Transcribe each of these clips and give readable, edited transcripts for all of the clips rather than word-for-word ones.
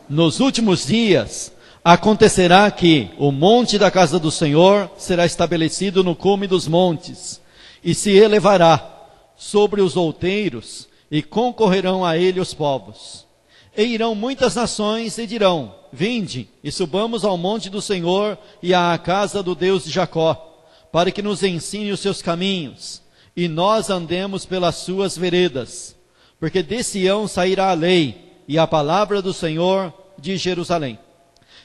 Nos últimos dias, acontecerá que o monte da casa do Senhor será estabelecido no cume dos montes, e se elevará sobre os outeiros, e concorrerão a ele os povos. E irão muitas nações e dirão: vinde, e subamos ao monte do Senhor e à casa do Deus de Jacó, para que nos ensine os seus caminhos, e nós andemos pelas suas veredas. Porque de Sião sairá a lei, e a palavra do Senhor de Jerusalém.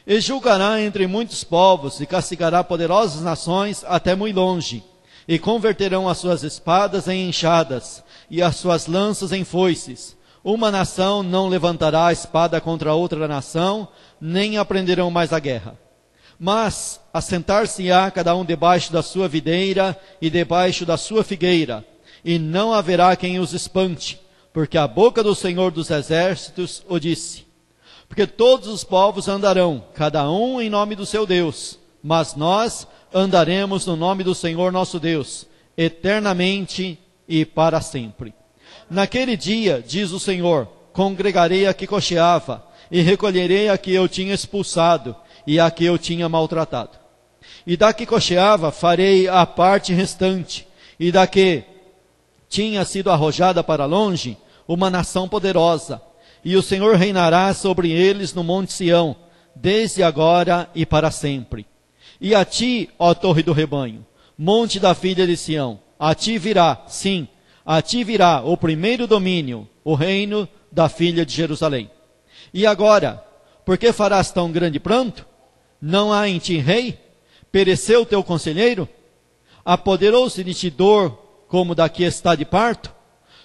E julgará entre muitos povos, e castigará poderosas nações até muito longe, e converterão as suas espadas em enxadas, e as suas lanças em foices. Uma nação não levantará a espada contra outra nação, nem aprenderão mais a guerra. Mas assentar-se-á cada um debaixo da sua videira e debaixo da sua figueira, e não haverá quem os espante, porque a boca do Senhor dos Exércitos o disse. Porque todos os povos andarão, cada um em nome do seu Deus, mas nós andaremos no nome do Senhor nosso Deus, eternamente e para sempre. Naquele dia, diz o Senhor, congregarei a que cocheava, e recolherei a que eu tinha expulsado, e a que eu tinha maltratado. E da que cocheava farei a parte restante, e da que tinha sido arrojada para longe, uma nação poderosa, e o Senhor reinará sobre eles no monte Sião, desde agora e para sempre. E a ti, ó torre do rebanho, monte da filha de Sião, a ti virá, sim, a ti virá o primeiro domínio, o reino da filha de Jerusalém. E agora, por que farás tão grande pranto? Não há em ti rei? Pereceu teu conselheiro? Apoderou-se de ti dor, como da que está de parto?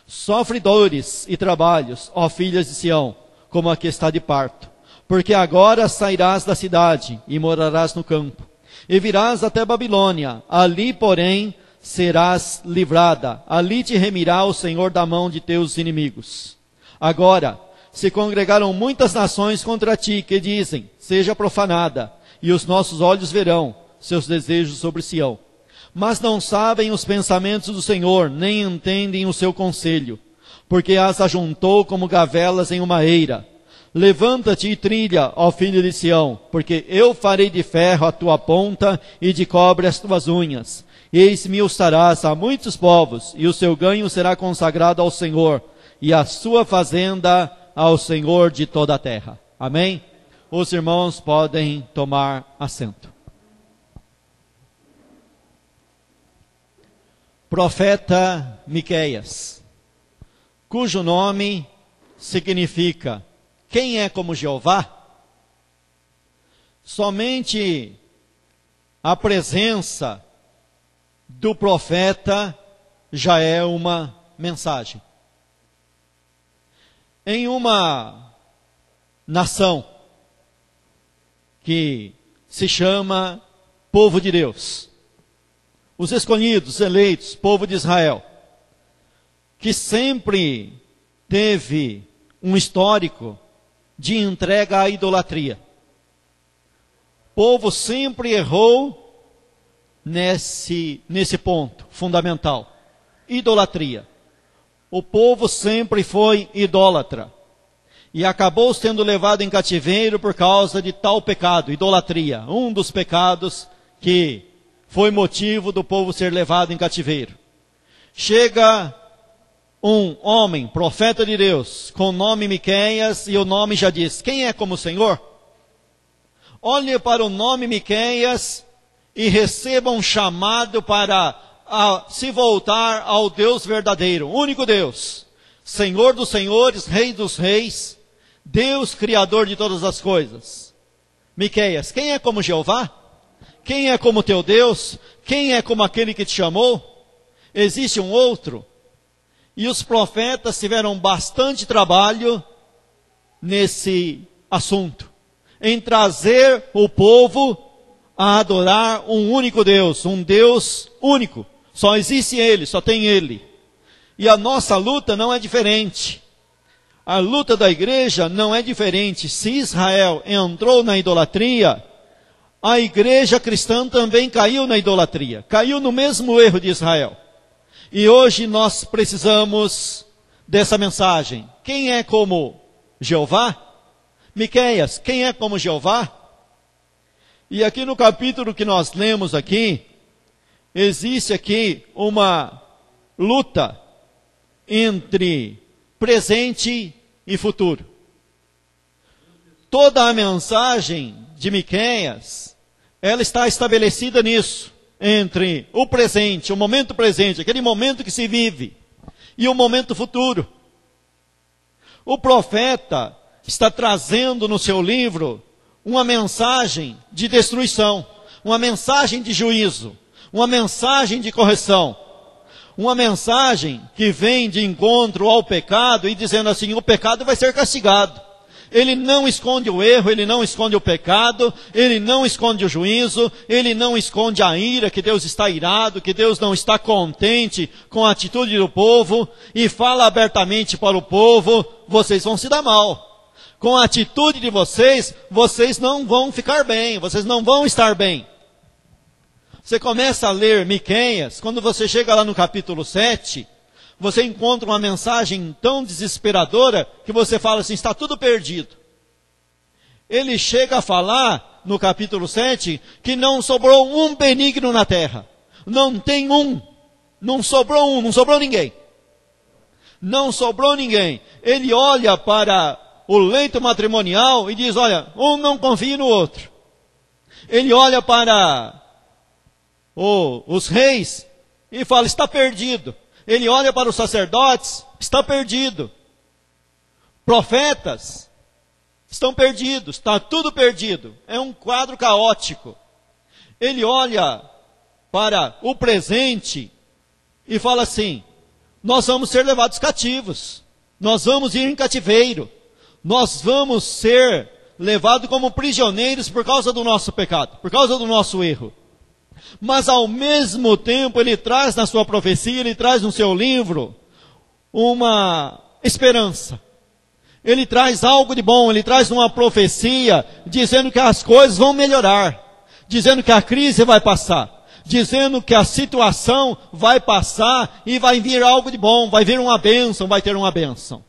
Sofre dores e trabalhos, ó filhas de Sião, como a que está de parto. Porque agora sairás da cidade e morarás no campo. E virás até Babilônia, ali, porém, serás livrada. Ali te remirá o Senhor da mão de teus inimigos. Agora, se congregaram muitas nações contra ti, que dizem: seja profanada, e os nossos olhos verão seus desejos sobre Sião. Mas não sabem os pensamentos do Senhor, nem entendem o seu conselho, porque as ajuntou como gavelas em uma eira. Levanta-te e trilha, ó filho de Sião, porque eu farei de ferro a tua ponta e de cobre as tuas unhas. Esmiuçarás a muitos povos, e o seu ganho será consagrado ao Senhor, e a sua fazenda ao Senhor de toda a terra. Amém? Os irmãos podem tomar assento. Profeta Miqueias, cujo nome significa: quem é como Jeová? Somente a presença do profeta já é uma mensagem. Em uma nação que se chama povo de Deus, os escolhidos, eleitos, povo de Israel, que sempre teve um histórico de entrega à idolatria. O povo sempre errou nesse ponto fundamental: idolatria. O povo sempre foi idólatra e acabou sendo levado em cativeiro por causa de tal pecado, idolatria, um dos pecados que foi motivo do povo ser levado em cativeiro. Chega um homem, profeta de Deus, com o nome Miqueias, e o nome já diz: quem é como o Senhor? Olhe para o nome Miqueias e receba um chamado para se voltar ao Deus verdadeiro, único Deus, Senhor dos senhores, Rei dos reis, Deus criador de todas as coisas. Miqueias, quem é como Jeová? Quem é como teu Deus? Quem é como aquele que te chamou? Existe um outro? E os profetas tiveram bastante trabalho nesse assunto, em trazer o povo a adorar um único Deus, um Deus único. Só existe Ele, só tem Ele. E a nossa luta não é diferente. A luta da igreja não é diferente. Se Israel entrou na idolatria, a igreja cristã também caiu na idolatria. Caiu no mesmo erro de Israel. E hoje nós precisamos dessa mensagem. Quem é como Jeová? Miqueias, quem é como Jeová? E aqui no capítulo que nós lemos aqui, existe aqui uma luta entre presente e futuro. Toda a mensagem de Miqueias, ela está estabelecida nisso, entre o presente, o momento presente, aquele momento que se vive, e o momento futuro. O profeta está trazendo no seu livro uma mensagem de destruição, uma mensagem de juízo, uma mensagem de correção, uma mensagem que vem de encontro ao pecado e dizendo assim, o pecado vai ser castigado. Ele não esconde o erro, ele não esconde o pecado, ele não esconde o juízo, ele não esconde a ira, que Deus está irado, que Deus não está contente com a atitude do povo, e fala abertamente para o povo, vocês vão se dar mal. Com a atitude de vocês, vocês não vão ficar bem, vocês não vão estar bem. Você começa a ler Miqueias, quando você chega lá no capítulo 7, você encontra uma mensagem tão desesperadora que você fala assim, está tudo perdido. Ele chega a falar, no capítulo 7, que não sobrou um benigno na terra. Não tem um. Não sobrou ninguém. Não sobrou ninguém. Ele olha para o leito matrimonial e diz, olha, um não confia no outro. Ele olha para os reis e fala, está perdido. Ele olha para os sacerdotes, está perdido. Profetas, estão perdidos, está tudo perdido. É um quadro caótico. Ele olha para o presente e fala assim, nós vamos ser levados cativos. Nós vamos ir em cativeiro. Nós vamos ser levados como prisioneiros por causa do nosso pecado, por causa do nosso erro. Mas ao mesmo tempo ele traz na sua profecia, ele traz no seu livro uma esperança. Ele traz algo de bom, ele traz uma profecia dizendo que as coisas vão melhorar, dizendo que a crise vai passar, dizendo que a situação vai passar e vai vir algo de bom, vai vir uma bênção, vai ter uma bênção.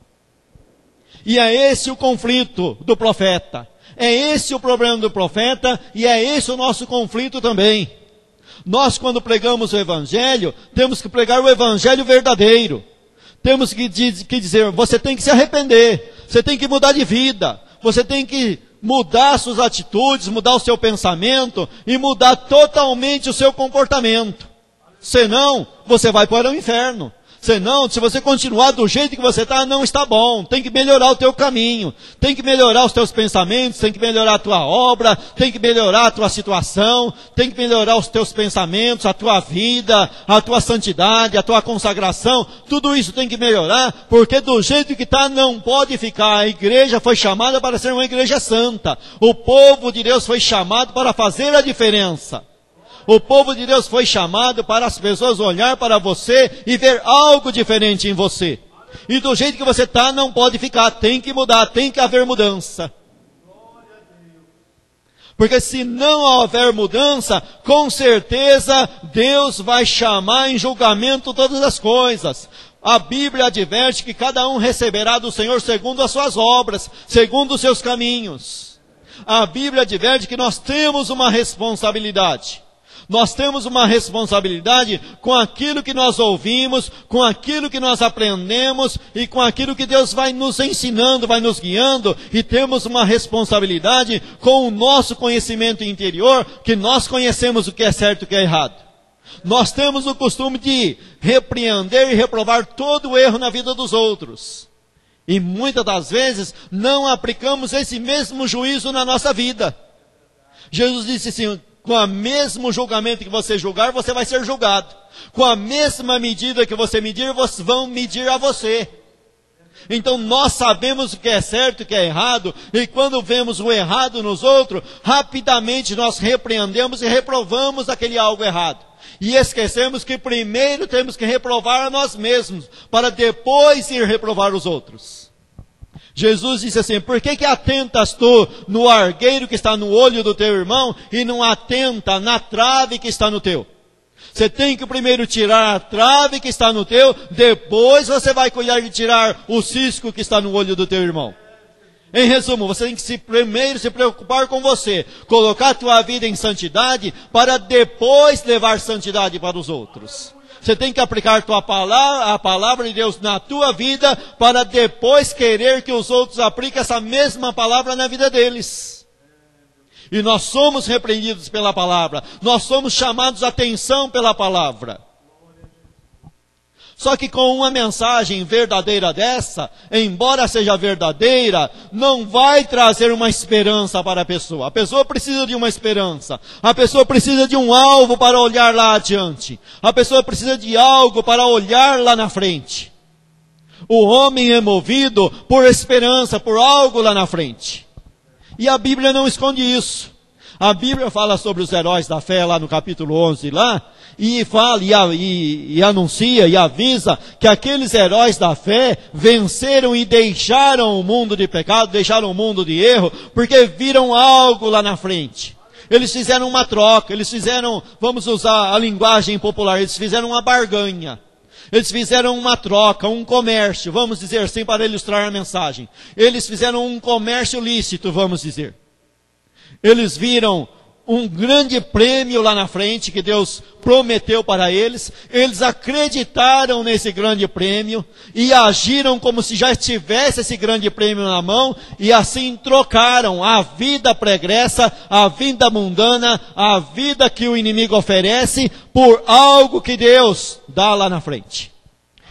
E é esse o conflito do profeta, é esse o problema do profeta e é esse o nosso conflito também. Nós, quando pregamos o Evangelho, temos que pregar o Evangelho verdadeiro. Temos que dizer, você tem que se arrepender, você tem que mudar de vida, você tem que mudar suas atitudes, mudar o seu pensamento e mudar totalmente o seu comportamento. Senão, você vai para o inferno. Senão, se você continuar do jeito que você está, não está bom. Tem que melhorar o teu caminho. Tem que melhorar os teus pensamentos. Tem que melhorar a tua obra. Tem que melhorar a tua situação. Tem que melhorar os teus pensamentos, a tua vida, a tua santidade, a tua consagração. Tudo isso tem que melhorar, porque do jeito que está, não pode ficar. A igreja foi chamada para ser uma igreja santa. O povo de Deus foi chamado para fazer a diferença. O povo de Deus foi chamado para as pessoas olhar para você e ver algo diferente em você. E do jeito que você está, não pode ficar. Tem que mudar, tem que haver mudança. Porque se não houver mudança, com certeza Deus vai chamar em julgamento todas as coisas. A Bíblia adverte que cada um receberá do Senhor segundo as suas obras, segundo os seus caminhos. A Bíblia adverte que nós temos uma responsabilidade. Nós temos uma responsabilidade com aquilo que nós ouvimos, com aquilo que nós aprendemos e com aquilo que Deus vai nos ensinando, vai nos guiando, e temos uma responsabilidade com o nosso conhecimento interior, que nós conhecemos o que é certo e o que é errado. Nós temos o costume de repreender e reprovar todo o erro na vida dos outros. E muitas das vezes não aplicamos esse mesmo juízo na nossa vida. Jesus disse assim, com o mesmo julgamento que você julgar, você vai ser julgado. Com a mesma medida que você medir, vão medir a você. Então nós sabemos o que é certo e o que é errado, e quando vemos o errado nos outros, rapidamente nós repreendemos e reprovamos aquele algo errado. E esquecemos que primeiro temos que reprovar a nós mesmos, para depois ir reprovar os outros. Jesus disse assim, por que atentas tu no argueiro que está no olho do teu irmão e não atenta na trave que está no teu? Você tem que primeiro tirar a trave que está no teu, depois você vai cuidar de tirar o cisco que está no olho do teu irmão. Em resumo, você tem que primeiro se preocupar com você, colocar a tua vida em santidade, para depois levar santidade para os outros. Você tem que aplicar a palavra de Deus na tua vida, para depois querer que os outros apliquem essa mesma palavra na vida deles. E nós somos repreendidos pela palavra, nós somos chamados a atenção pela palavra. Só que com uma mensagem verdadeira dessa, embora seja verdadeira, não vai trazer uma esperança para a pessoa. A pessoa precisa de uma esperança. A pessoa precisa de um alvo para olhar lá adiante. A pessoa precisa de algo para olhar lá na frente. O homem é movido por esperança, por algo lá na frente. E a Bíblia não esconde isso. A Bíblia fala sobre os heróis da fé lá no capítulo 11 lá, e fala e anuncia e avisa que aqueles heróis da fé venceram e deixaram o mundo de pecado, deixaram o mundo de erro, porque viram algo lá na frente. Eles fizeram uma troca, eles fizeram, vamos usar a linguagem popular, eles fizeram uma barganha. Eles fizeram uma troca, um comércio, vamos dizer assim para ilustrar a mensagem. Eles fizeram um comércio lícito, vamos dizer. Eles viram um grande prêmio lá na frente que Deus prometeu para eles. Eles acreditaram nesse grande prêmio e agiram como se já tivesse esse grande prêmio na mão, e assim trocaram a vida pregressa, a vida mundana, a vida que o inimigo oferece, por algo que Deus dá lá na frente.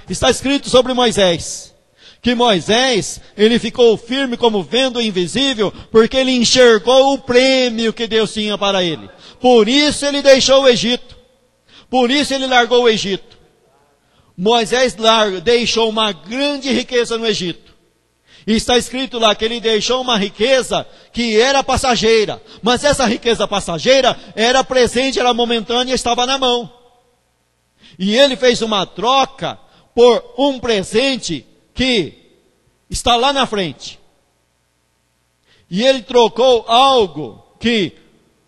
Está escrito sobre Moisés, que Moisés, ele ficou firme como vendo o invisível, porque ele enxergou o prêmio que Deus tinha para ele. Por isso ele deixou o Egito. Por isso ele largou o Egito. Moisés deixou uma grande riqueza no Egito. E está escrito lá que ele deixou uma riqueza que era passageira. Mas essa riqueza passageira era presente, era momentânea e estava na mão. E ele fez uma troca por um presente que está lá na frente. E ele trocou algo que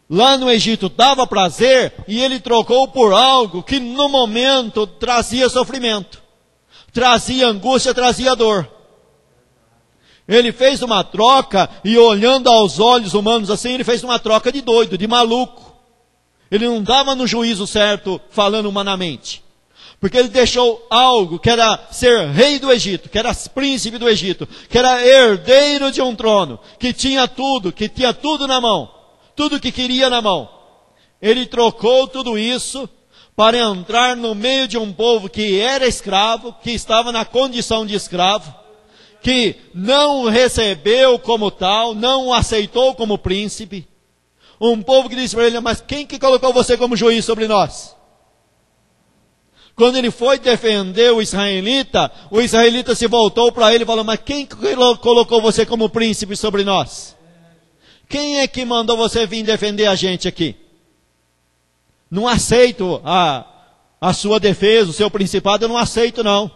lá no Egito dava prazer, e ele trocou por algo que no momento trazia sofrimento, trazia angústia, trazia dor. Ele fez uma troca, e olhando aos olhos humanos assim, ele fez uma troca de doido, de maluco. Ele não estava no juízo certo, falando humanamente. Porque ele deixou algo que era ser rei do Egito, que era príncipe do Egito, que era herdeiro de um trono, que tinha tudo na mão, tudo que queria na mão. Ele trocou tudo isso para entrar no meio de um povo que era escravo, que estava na condição de escravo, que não o recebeu como tal, não o aceitou como príncipe. Um povo que disse para ele: mas quem que colocou você como juiz sobre nós? Quando ele foi defender o israelita se voltou para ele e falou: mas quem colocou você como príncipe sobre nós? Quem é que mandou você vir defender a gente aqui? Não aceito a sua defesa, o seu principado, eu não aceito não.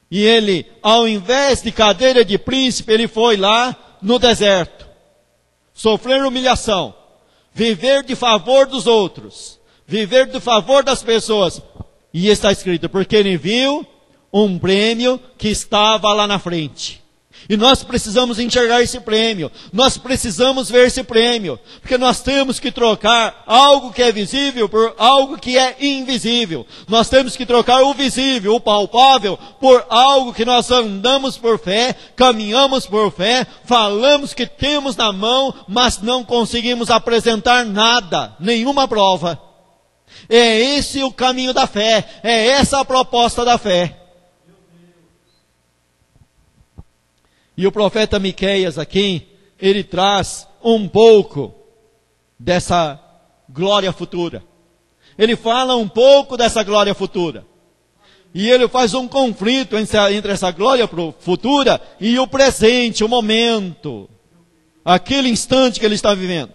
E ele, ao invés de cadeira de príncipe, ele foi lá no deserto, sofrer humilhação, viver de favor dos outros, viver do favor das pessoas. E está escrito, porque ele viu um prêmio que estava lá na frente. E nós precisamos enxergar esse prêmio. Nós precisamos ver esse prêmio. Porque nós temos que trocar algo que é visível por algo que é invisível. Nós temos que trocar o visível, o palpável, por algo que nós andamos por fé, caminhamos por fé, falamos que temos na mão, mas não conseguimos apresentar nada, nenhuma prova. É esse o caminho da fé, é essa a proposta da fé. E o profeta Miqueias aqui, ele traz um pouco dessa glória futura. Ele fala um pouco dessa glória futura. E ele faz um conflito entre essa glória futura e o presente, o momento, aquele instante que ele está vivendo.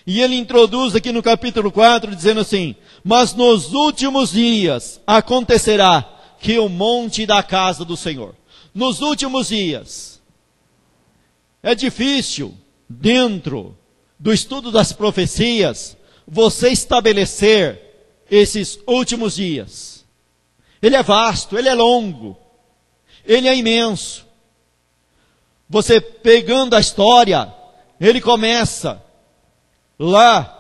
E ele introduz aqui no capítulo 4, dizendo assim: mas nos últimos dias acontecerá que o monte da casa do Senhor. Nos últimos dias. É difícil, dentro do estudo das profecias, você estabelecer esses últimos dias. Ele é vasto, ele é longo, ele é imenso. você pegando a história, ele começa lá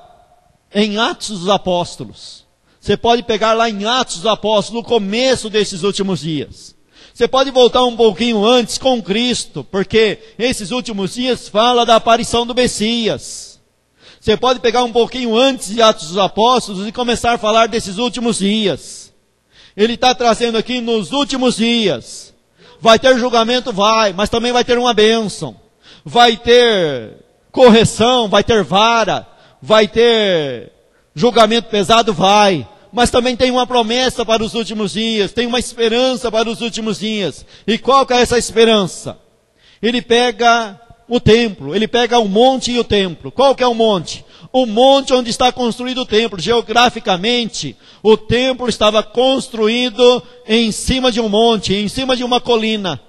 em Atos dos Apóstolos. Você pode pegar lá em Atos dos Apóstolos, no começo desses últimos dias. Você pode voltar um pouquinho antes com Cristo, porque esses últimos dias fala da aparição do Messias. Você pode pegar um pouquinho antes de Atos dos Apóstolos e começar a falar desses últimos dias. Ele está trazendo aqui nos últimos dias. Vai ter julgamento? Vai, mas também vai ter uma bênção. Vai ter correção, vai ter vara, vai ter julgamento pesado? Vai. Mas também tem uma promessa para os últimos dias, tem uma esperança para os últimos dias. E qual que é essa esperança? Ele pega o templo, ele pega o monte e o templo. Qual que é o monte? O monte onde está construído o templo. Geograficamente, o templo estava construído em cima de um monte, em cima de uma colina.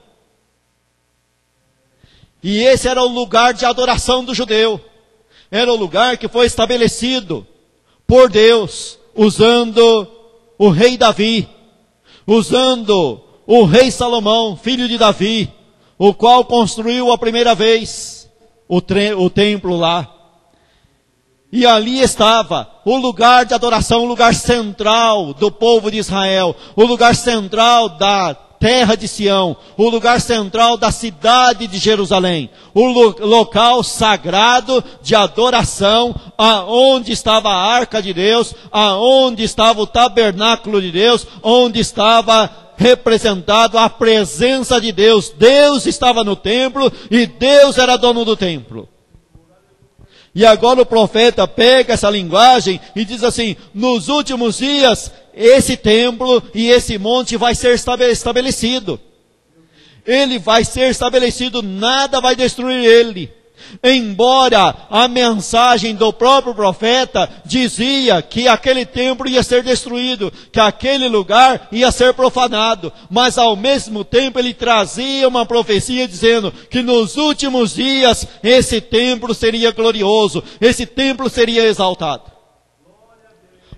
E esse era o lugar de adoração do judeu. Era o lugar que foi estabelecido por Deus, usando o rei Davi, usando o rei Salomão, filho de Davi, o qual construiu a primeira vez o templo lá. E ali estava o lugar de adoração, o lugar central do povo de Israel, o lugar central da terra de Sião, o lugar central da cidade de Jerusalém, o local sagrado de adoração, aonde estava a arca de Deus, aonde estava o tabernáculo de Deus, onde estava representado a presença de Deus. Deus estava no templo e Deus era dono do templo. E agora o profeta pega essa linguagem e diz assim: nos últimos dias, esse templo e esse monte vai ser estabelecido. Ele vai ser estabelecido, nada vai destruir ele. Embora a mensagem do próprio profeta dizia que aquele templo ia ser destruído, que aquele lugar ia ser profanado, mas ao mesmo tempo ele trazia uma profecia dizendo que nos últimos dias esse templo seria glorioso, esse templo seria exaltado.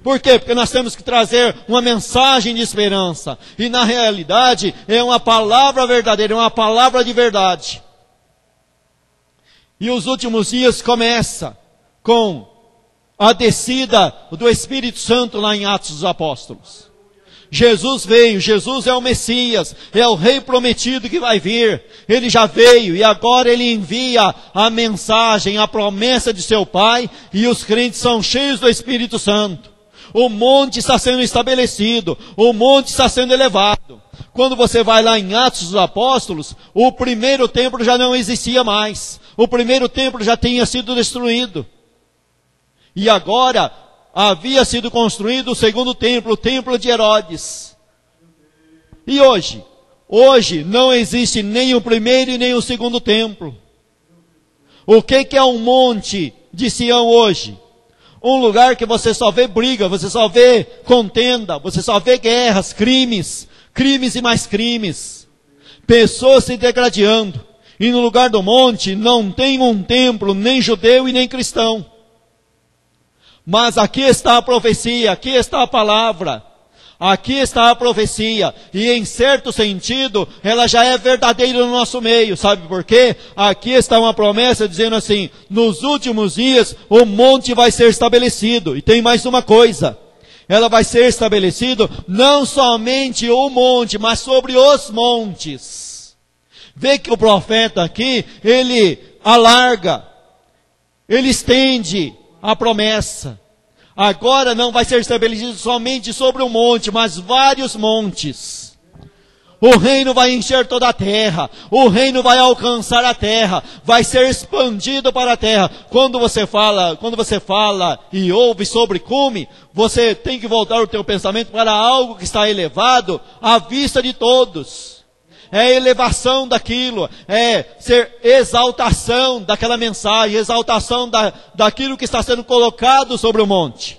Por quê? Porque nós temos que trazer uma mensagem de esperança, e na realidade é uma palavra verdadeira, é uma palavra de verdade. E os últimos dias começa com a descida do Espírito Santo lá em Atos dos Apóstolos. Jesus veio, Jesus é o Messias, é o Rei prometido que vai vir. Ele já veio e agora ele envia a mensagem, a promessa de seu Pai, e os crentes são cheios do Espírito Santo. O monte está sendo estabelecido, o monte está sendo elevado. Quando você vai lá em Atos dos Apóstolos, o primeiro templo já não existia mais. O primeiro templo já tinha sido destruído. E agora havia sido construído o segundo templo, o templo de Herodes. E hoje? Hoje não existe nem o primeiro e nem o segundo templo. O que é um monte de Sião hoje? Um lugar que você só vê briga, você só vê contenda, você só vê guerras, crimes e mais crimes. Pessoas se degradando. E no lugar do monte não tem um templo, nem judeu e nem cristão. Mas aqui está a profecia, aqui está a palavra. Aqui está a profecia, e em certo sentido, ela já é verdadeira no nosso meio, sabe por quê? Aqui está uma promessa dizendo assim: nos últimos dias o monte vai ser estabelecido. E tem mais uma coisa: ela vai ser estabelecido não somente o monte, mas sobre os montes. Vê que o profeta aqui, ele alarga, ele estende a promessa. Agora não vai ser estabelecido somente sobre um monte, mas vários montes. O reino vai encher toda a terra. O reino vai alcançar a terra. Vai ser expandido para a terra. Quando você fala e ouve sobre cume, você tem que voltar o teu pensamento para algo que está elevado à vista de todos. É elevação daquilo, é ser exaltação daquela mensagem, exaltação daquilo que está sendo colocado sobre o monte.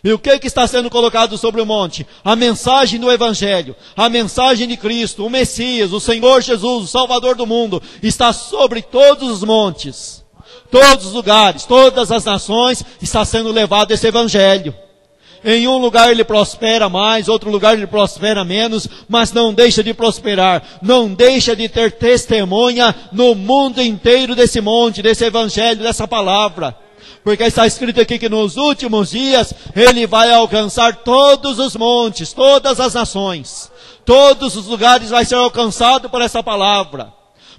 E o que está sendo colocado sobre o monte? A mensagem do Evangelho, a mensagem de Cristo, o Messias, o Senhor Jesus, o Salvador do mundo, está sobre todos os montes, todos os lugares, todas as nações, está sendo levado esse Evangelho. Em um lugar ele prospera mais, outro lugar ele prospera menos, mas não deixa de prosperar, não deixa de ter testemunha no mundo inteiro desse monte, desse evangelho, dessa palavra. Porque está escrito aqui que nos últimos dias ele vai alcançar todos os montes, todas as nações, todos os lugares vai ser alcançado por essa palavra.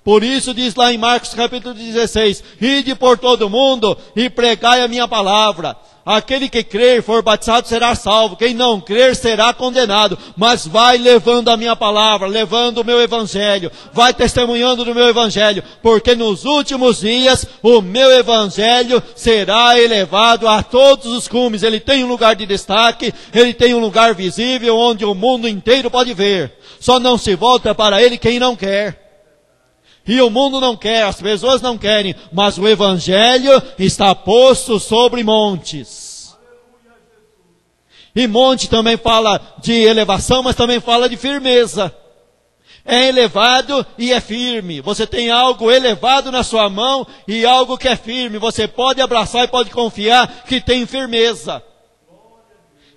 Por isso diz lá em Marcos capítulo 16, ide por todo o mundo e pregai a minha palavra. Aquele que crer e for batizado será salvo, quem não crer será condenado. Mas vai levando a minha palavra, levando o meu evangelho, vai testemunhando do meu evangelho, porque nos últimos dias o meu evangelho será elevado a todos os cumes. Ele tem um lugar de destaque, ele tem um lugar visível onde o mundo inteiro pode ver. Só não se volta para ele quem não quer. E o mundo não quer, as pessoas não querem, mas o evangelho está posto sobre montes. E monte também fala de elevação, mas também fala de firmeza. É elevado e é firme. Você tem algo elevado na sua mão e algo que é firme. Você pode abraçar e pode confiar que tem firmeza.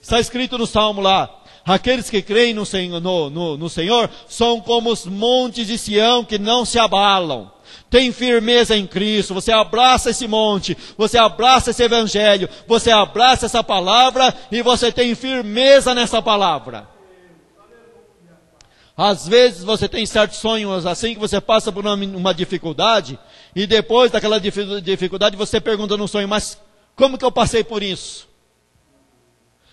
Está escrito no Salmo lá. Aqueles que creem no Senhor são como os montes de Sião que não se abalam. Tem firmeza em Cristo. Você abraça esse monte, você abraça esse evangelho, você abraça essa palavra e você tem firmeza nessa palavra. Às vezes você tem certos sonhos assim que você passa por uma dificuldade e depois daquela dificuldade você pergunta no sonho, mas como que eu passei por isso?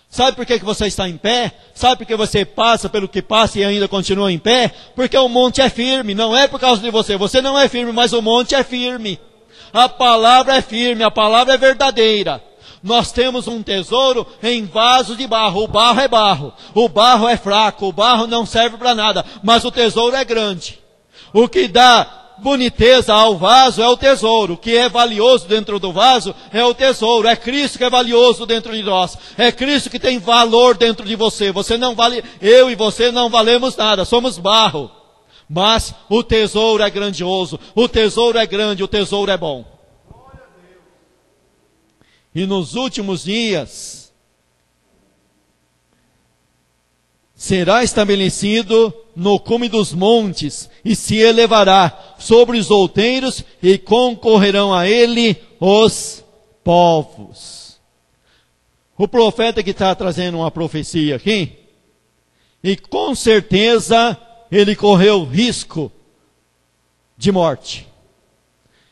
Sabe por que você está em pé? Sabe por que você passa pelo que passa e ainda continua em pé? Porque o monte é firme, não é por causa de você. Você não é firme, mas o monte é firme. A palavra é firme, a palavra é verdadeira. Nós temos um tesouro em vaso de barro. O barro é barro. O barro é fraco, o barro não serve para nada. Mas o tesouro é grande. O que dá boniteza ao vaso é o tesouro. O que é valioso dentro do vaso é o tesouro. É Cristo que é valioso dentro de nós. É Cristo que tem valor dentro de você. Você não vale, eu e você não valemos nada. Somos barro. Mas o tesouro é grandioso. O tesouro é grande. O tesouro é bom. E nos últimos dias será estabelecido no cume dos montes e se elevará sobre os outeiros e concorrerão a ele os povos. O profeta que está trazendo uma profecia aqui, e com certeza ele correu risco de morte.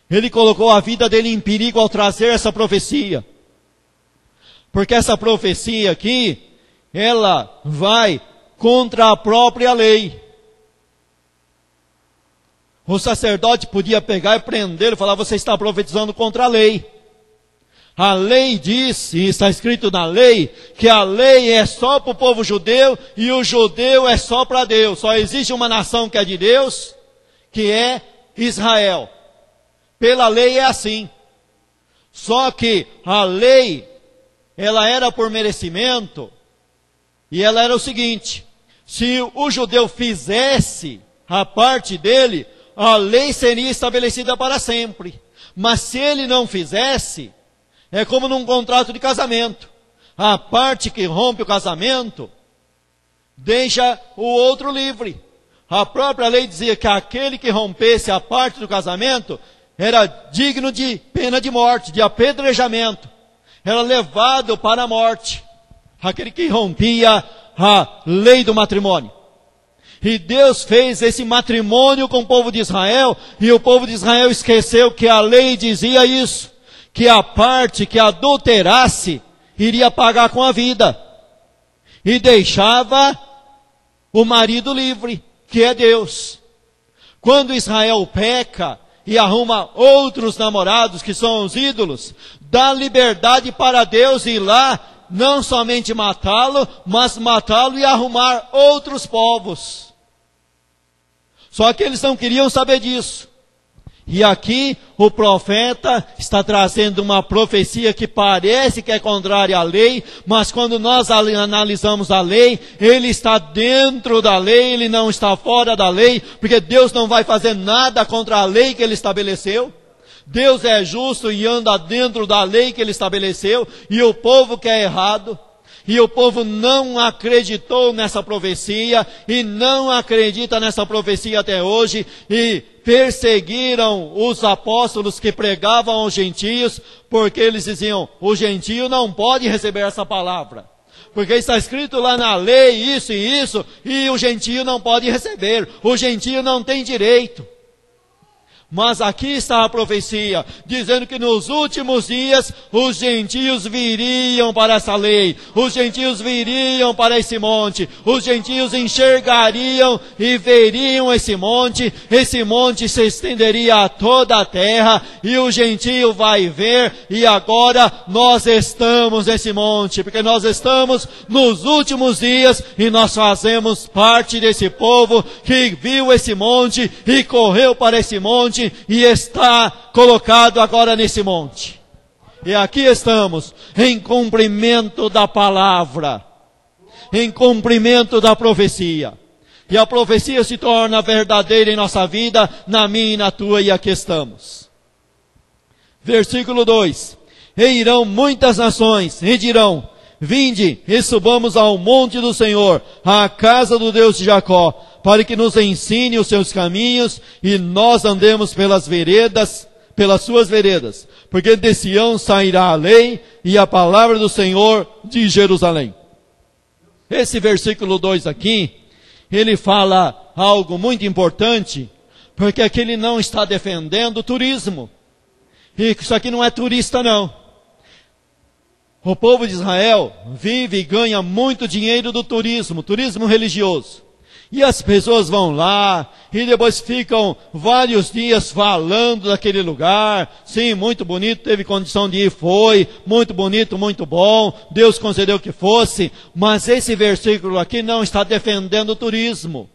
Ele colocou a vida dele em perigo ao trazer essa profecia. Porque essa profecia aqui, ela vai contra a própria lei. O sacerdote podia pegar e prender e falar, você está profetizando contra a lei. A lei diz, e está escrito na lei, que a lei é só para o povo judeu e o judeu é só para Deus. Só existe uma nação que é de Deus, que é Israel. Pela lei é assim. Só que a lei, ela era por merecimento, e ela era o seguinte, se o judeu fizesse a parte dele, a lei seria estabelecida para sempre. Mas se ele não fizesse, é como num contrato de casamento. A parte que rompe o casamento, deixa o outro livre. A própria lei dizia que aquele que rompesse a parte do casamento, era digno de pena de morte, de apedrejamento. Era levado para a morte. Aquele que rompia a lei do matrimônio. E Deus fez esse matrimônio com o povo de Israel, e o povo de Israel esqueceu que a lei dizia isso, que a parte que adulterasse, iria pagar com a vida. E deixava o marido livre, que é Deus. Quando Israel peca, e arruma outros namorados, que são os ídolos, dá liberdade para Deus ir lá, não somente matá-lo, mas matá-lo e arrumar outros povos. Só que eles não queriam saber disso. E aqui o profeta está trazendo uma profecia que parece que é contrária à lei, mas quando nós analisamos a lei, ele está dentro da lei, ele não está fora da lei, porque Deus não vai fazer nada contra a lei que ele estabeleceu. Deus é justo e anda dentro da lei que ele estabeleceu, e o povo que é errado, E o povo não acreditou nessa profecia, e não acredita nessa profecia até hoje, e perseguiram os apóstolos que pregavam aos gentios, porque eles diziam, o gentio não pode receber essa palavra. Porque está escrito lá na lei isso e isso, e o gentio não pode receber, o gentio não tem direito. Mas aqui está a profecia, dizendo que nos últimos dias os gentios viriam para essa lei, os gentios viriam para esse monte, os gentios enxergariam e veriam esse monte se estenderia a toda a terra, e o gentio vai ver, e agora nós estamos nesse monte, porque nós estamos nos últimos dias, e nós fazemos parte desse povo que viu esse monte, e correu para esse monte, e está colocado agora nesse monte. E aqui estamos, em cumprimento da palavra, em cumprimento da profecia. E a profecia se torna verdadeira em nossa vida, na minha e na tua, e aqui estamos. Versículo 2. E irão muitas nações, e dirão, vinde, e subamos ao monte do Senhor, à casa do Deus de Jacó, para que nos ensine os seus caminhos, e nós andemos pelas suas veredas, porque de Sião sairá a lei, e a palavra do Senhor de Jerusalém. Esse versículo 2 aqui, ele fala algo muito importante, porque aqui ele não está defendendo o turismo, e isso aqui não é turista não. O povo de Israel vive e ganha muito dinheiro do turismo religioso. E as pessoas vão lá, e depois ficam vários dias falando daquele lugar. Sim, muito bonito, teve condição de ir, foi. Muito bonito, muito bom. Deus concedeu que fosse. Mas esse versículo aqui não está defendendo o turismo.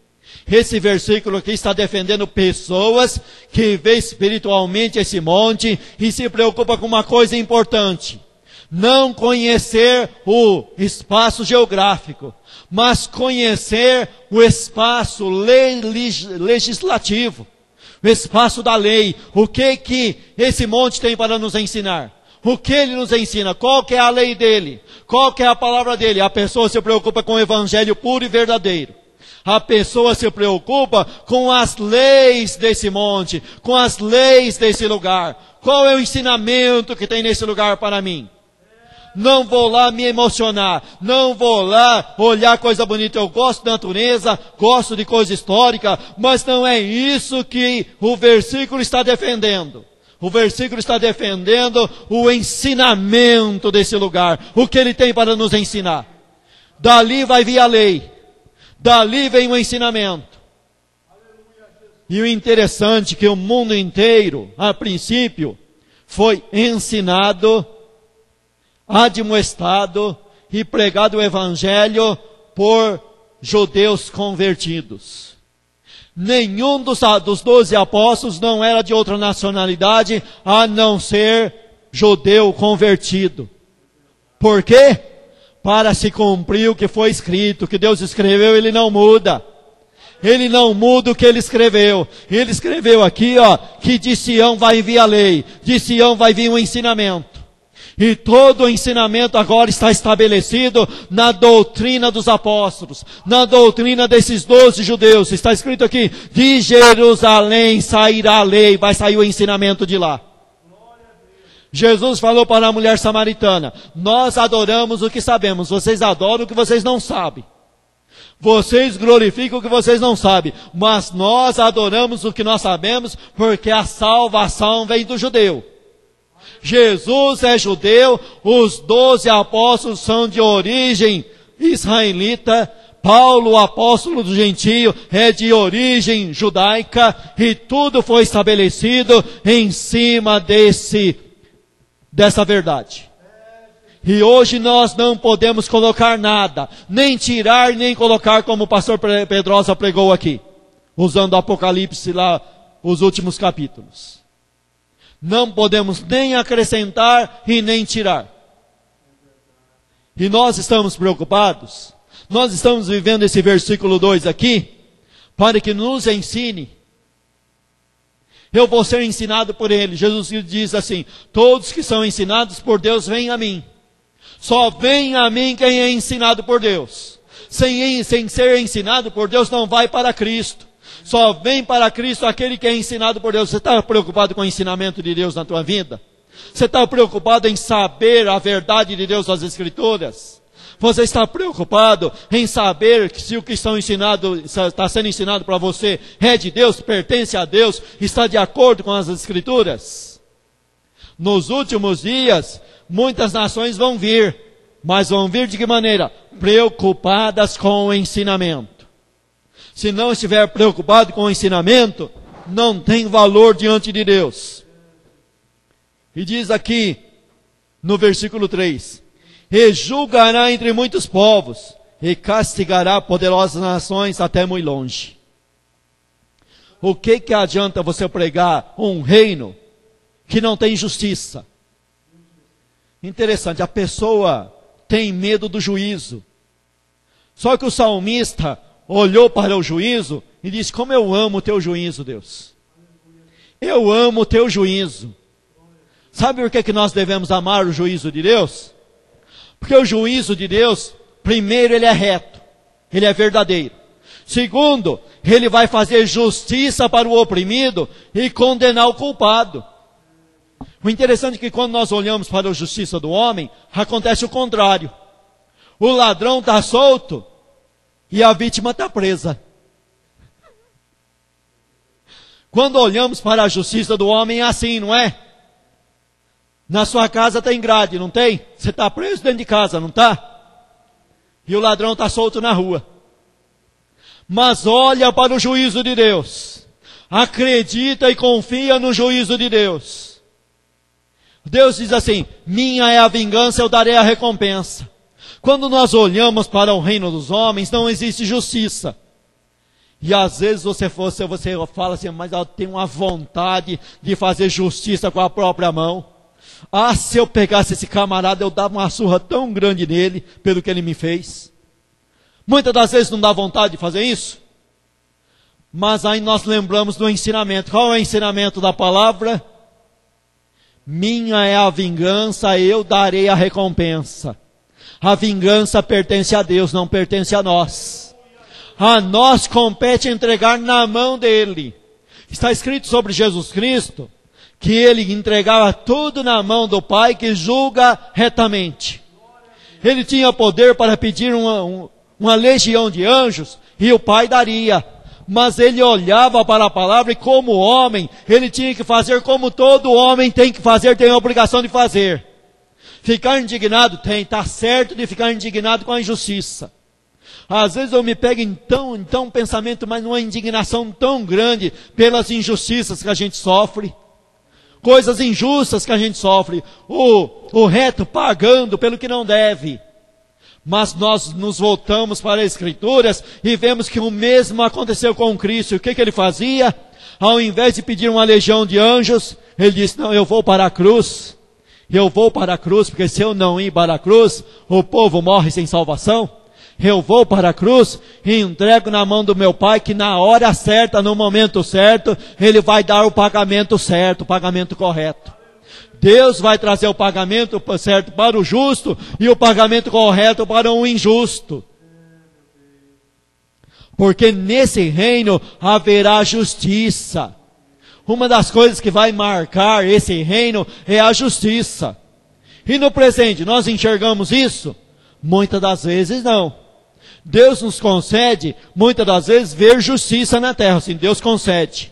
Esse versículo aqui está defendendo pessoas que vê espiritualmente esse monte e se preocupa com uma coisa importante. Não conhecer o espaço geográfico, mas conhecer o espaço legislativo, o espaço da lei. O que esse monte tem para nos ensinar? O que ele nos ensina? Qual que é a lei dele? Qual que é a palavra dele? A pessoa se preocupa com o evangelho puro e verdadeiro. A pessoa se preocupa com as leis desse monte, com as leis desse lugar. Qual é o ensinamento que tem nesse lugar para mim? Não vou lá me emocionar, não vou lá olhar coisa bonita. Eu gosto da natureza, gosto de coisa histórica, mas não é isso que o versículo está defendendo. O versículo está defendendo o ensinamento desse lugar, o que ele tem para nos ensinar. Dali vai vir a lei, dali vem o ensinamento. E o interessante é que o mundo inteiro, a princípio, foi ensinado, admoestado e pregado o evangelho por judeus convertidos. Nenhum dos 12 apóstolos não era de outra nacionalidade a não ser judeu convertido. Por quê? Para se cumprir o que foi escrito, o que Deus escreveu, ele não muda. Ele não muda o que ele escreveu. Ele escreveu aqui, que de Sião vai vir a lei, de Sião vai vir o ensinamento. E todo o ensinamento agora está estabelecido na doutrina dos apóstolos, na doutrina desses 12 judeus. Está escrito aqui, de Jerusalém sairá a lei, vai sair o ensinamento de lá. Jesus falou para a mulher samaritana, nós adoramos o que sabemos, vocês adoram o que vocês não sabem. Vocês glorificam o que vocês não sabem, mas nós adoramos o que nós sabemos, porque a salvação vem do judeu. Jesus é judeu, os 12 apóstolos são de origem israelita, Paulo, o apóstolo do gentio, é de origem judaica, e tudo foi estabelecido em cima dessa verdade. E hoje nós não podemos colocar nada, nem tirar, nem colocar, como o pastor Pedrosa pregou aqui, usando o Apocalipse lá, os últimos capítulos. Não podemos nem acrescentar e nem tirar. E nós estamos preocupados, nós estamos vivendo esse versículo 2 aqui, para que nos ensine. Eu vou ser ensinado por ele. Jesus diz assim, todos que são ensinados por Deus, vêm a mim. Só vem a mim quem é ensinado por Deus. Sem ser ensinado por Deus, não vai para Cristo. Só vem para Cristo aquele que é ensinado por Deus. Você está preocupado com o ensinamento de Deus na tua vida? Você está preocupado em saber a verdade de Deus nas Escrituras? Você está preocupado em saber que se o que está sendo ensinado para você é de Deus, pertence a Deus, está de acordo com as Escrituras? Nos últimos dias, muitas nações vão vir, mas vão vir de que maneira? Preocupadas com o ensinamento. Se não estiver preocupado com o ensinamento, não tem valor diante de Deus. E diz aqui, no versículo 3, e julgará entre muitos povos, e castigará poderosas nações até muito longe. O que adianta você pregar um reino que não tem justiça? Interessante, a pessoa tem medo do juízo. Só que o salmista olhou para o juízo e disse, como eu amo o teu juízo, Deus. Eu amo o teu juízo. Sabe por que nós devemos amar o juízo de Deus? Porque o juízo de Deus, primeiro, ele é reto, ele é verdadeiro. Segundo, ele vai fazer justiça para o oprimido e condenar o culpado. O interessante é que quando nós olhamos para a justiça do homem, acontece o contrário. O ladrão está solto e a vítima está presa. Quando olhamos para a justiça do homem é assim, não é? Na sua casa tem grade, não tem? Você está preso dentro de casa, não está? E o ladrão está solto na rua. Mas olha para o juízo de Deus. Acredita e confia no juízo de Deus. Deus diz assim, minha é a vingança, eu darei a recompensa. Quando nós olhamos para o reino dos homens, não existe justiça. E às vezes você fala assim, mas eu tenho uma vontade de fazer justiça com a própria mão. Ah, se eu pegasse esse camarada, eu dava uma surra tão grande nele, pelo que ele me fez. Muitas das vezes não dá vontade de fazer isso. Mas aí nós lembramos do ensinamento. Qual é o ensinamento da palavra? Minha é a vingança, eu darei a recompensa. A vingança pertence a Deus, não pertence a nós. A nós compete entregar na mão dele. Está escrito sobre Jesus Cristo, que ele entregava tudo na mão do Pai que julga retamente. Ele tinha poder para pedir uma legião de anjos e o Pai daria. Mas ele olhava para a palavra e como homem, ele tinha que fazer como todo homem tem que fazer, tem a obrigação de fazer. Ficar indignado? Está certo de ficar indignado com a injustiça. Às vezes eu me pego em um pensamento, mas numa indignação tão grande pelas injustiças que a gente sofre. Coisas injustas que a gente sofre. O reto pagando pelo que não deve. Mas nós nos voltamos para as Escrituras e vemos que o mesmo aconteceu com Cristo. O que ele fazia? Ao invés de pedir uma legião de anjos, ele disse, não, eu vou para a cruz. Eu vou para a cruz, porque se eu não ir para a cruz, o povo morre sem salvação. Eu vou para a cruz e entrego na mão do meu Pai, que na hora certa, no momento certo, Ele vai dar o pagamento certo, o pagamento correto. Deus vai trazer o pagamento certo para o justo e o pagamento correto para o injusto. Porque nesse reino haverá justiça. Uma das coisas que vai marcar esse reino é a justiça. E no presente, nós enxergamos isso? Muitas das vezes não. Deus nos concede, muitas das vezes, ver justiça na terra. Assim, Deus concede.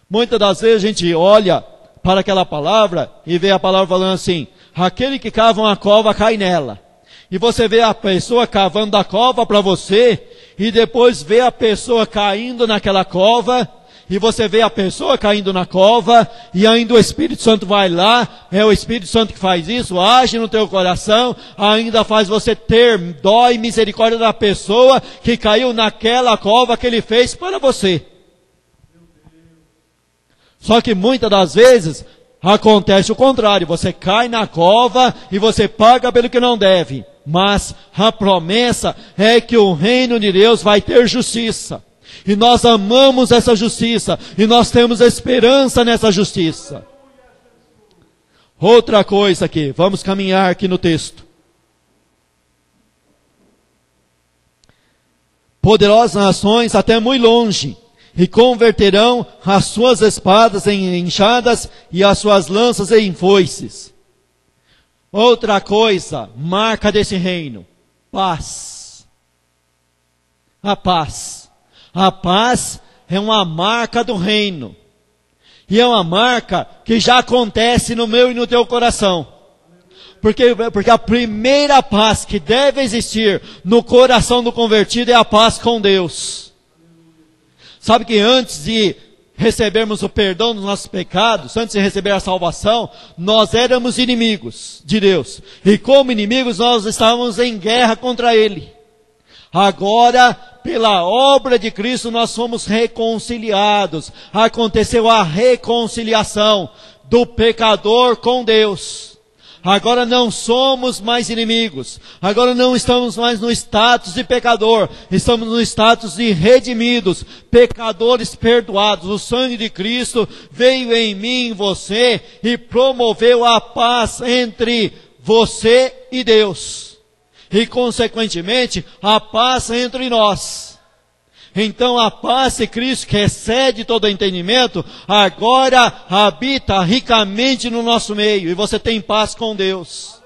Muitas das vezes a gente olha para aquela palavra e vê a palavra falando assim, aquele que cava uma cova cai nela. E você vê a pessoa cavando a cova para você, e depois vê a pessoa caindo naquela cova, e você vê a pessoa caindo na cova, e ainda o Espírito Santo vai lá, é o Espírito Santo que faz isso, age no teu coração, ainda faz você ter dó e misericórdia da pessoa que caiu naquela cova que ele fez para você. Só que muitas das vezes acontece o contrário, você cai na cova e você paga pelo que não deve. Mas a promessa é que o reino de Deus vai ter justiça. E nós amamos essa justiça. E nós temos esperança nessa justiça. Outra coisa aqui. Vamos caminhar aqui no texto. poderosas nações até muito longe, e converterão as suas espadas em enxadas e as suas lanças em foices. Outra coisa, marca desse reino, paz. A paz. A paz é uma marca do reino. E é uma marca que já acontece no meu e no teu coração. Porque a primeira paz que deve existir no coração do convertido é a paz com Deus. Sabe que antes de recebermos o perdão dos nossos pecados, antes de receber a salvação, nós éramos inimigos de Deus. E como inimigos nós estávamos em guerra contra Ele. Agora, pela obra de Cristo, nós somos reconciliados. Aconteceu a reconciliação do pecador com Deus. Agora não somos mais inimigos. Agora não estamos mais no status de pecador. Estamos no status de redimidos, pecadores perdoados. O sangue de Cristo veio em mim, em você, e promoveu a paz entre você e Deus. E consequentemente, a paz entre nós. Então a paz de Cristo, que excede todo entendimento, agora habita ricamente no nosso meio. E você tem paz com Deus.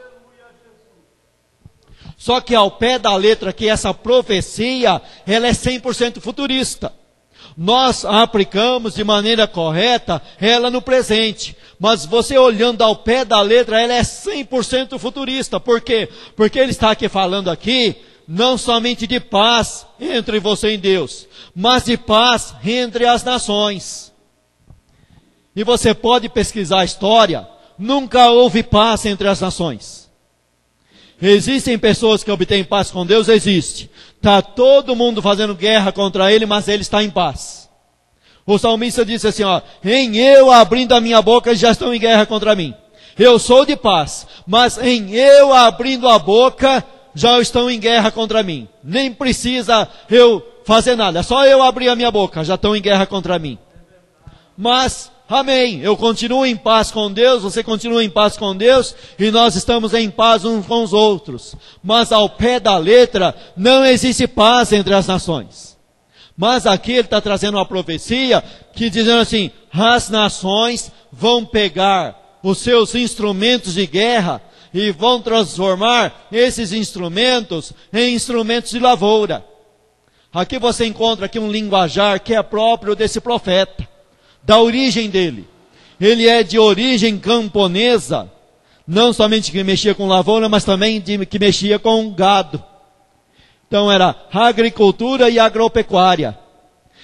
Só que ao pé da letra que essa profecia, ela é 100% futurista. Nós a aplicamos de maneira correta, ela no presente. Mas você olhando ao pé da letra, ela é 100% futurista. Por quê? Porque ele está aqui falando aqui, não somente de paz entre você e Deus, mas de paz entre as nações. E você pode pesquisar a história, nunca houve paz entre as nações. Existem pessoas que obtêm paz com Deus? Existe. Está todo mundo fazendo guerra contra ele, mas ele está em paz. O salmista disse assim, em eu abrindo a minha boca, eles já estão em guerra contra mim. Eu sou de paz, mas em eu abrindo a boca, já estão em guerra contra mim. Nem precisa eu fazer nada. É só eu abrir a minha boca. Já estão em guerra contra mim. Mas, amém. Eu continuo em paz com Deus. Você continua em paz com Deus. E nós estamos em paz uns com os outros. Mas ao pé da letra, não existe paz entre as nações. Mas aqui ele está trazendo uma profecia que dizendo assim, as nações vão pegar os seus instrumentos de guerra e vão transformar esses instrumentos em instrumentos de lavoura. Aqui você encontra aqui um linguajar que é próprio desse profeta, da origem dele. Ele é de origem camponesa, não somente que mexia com lavoura, mas também que mexia com gado. Então era agricultura e agropecuária.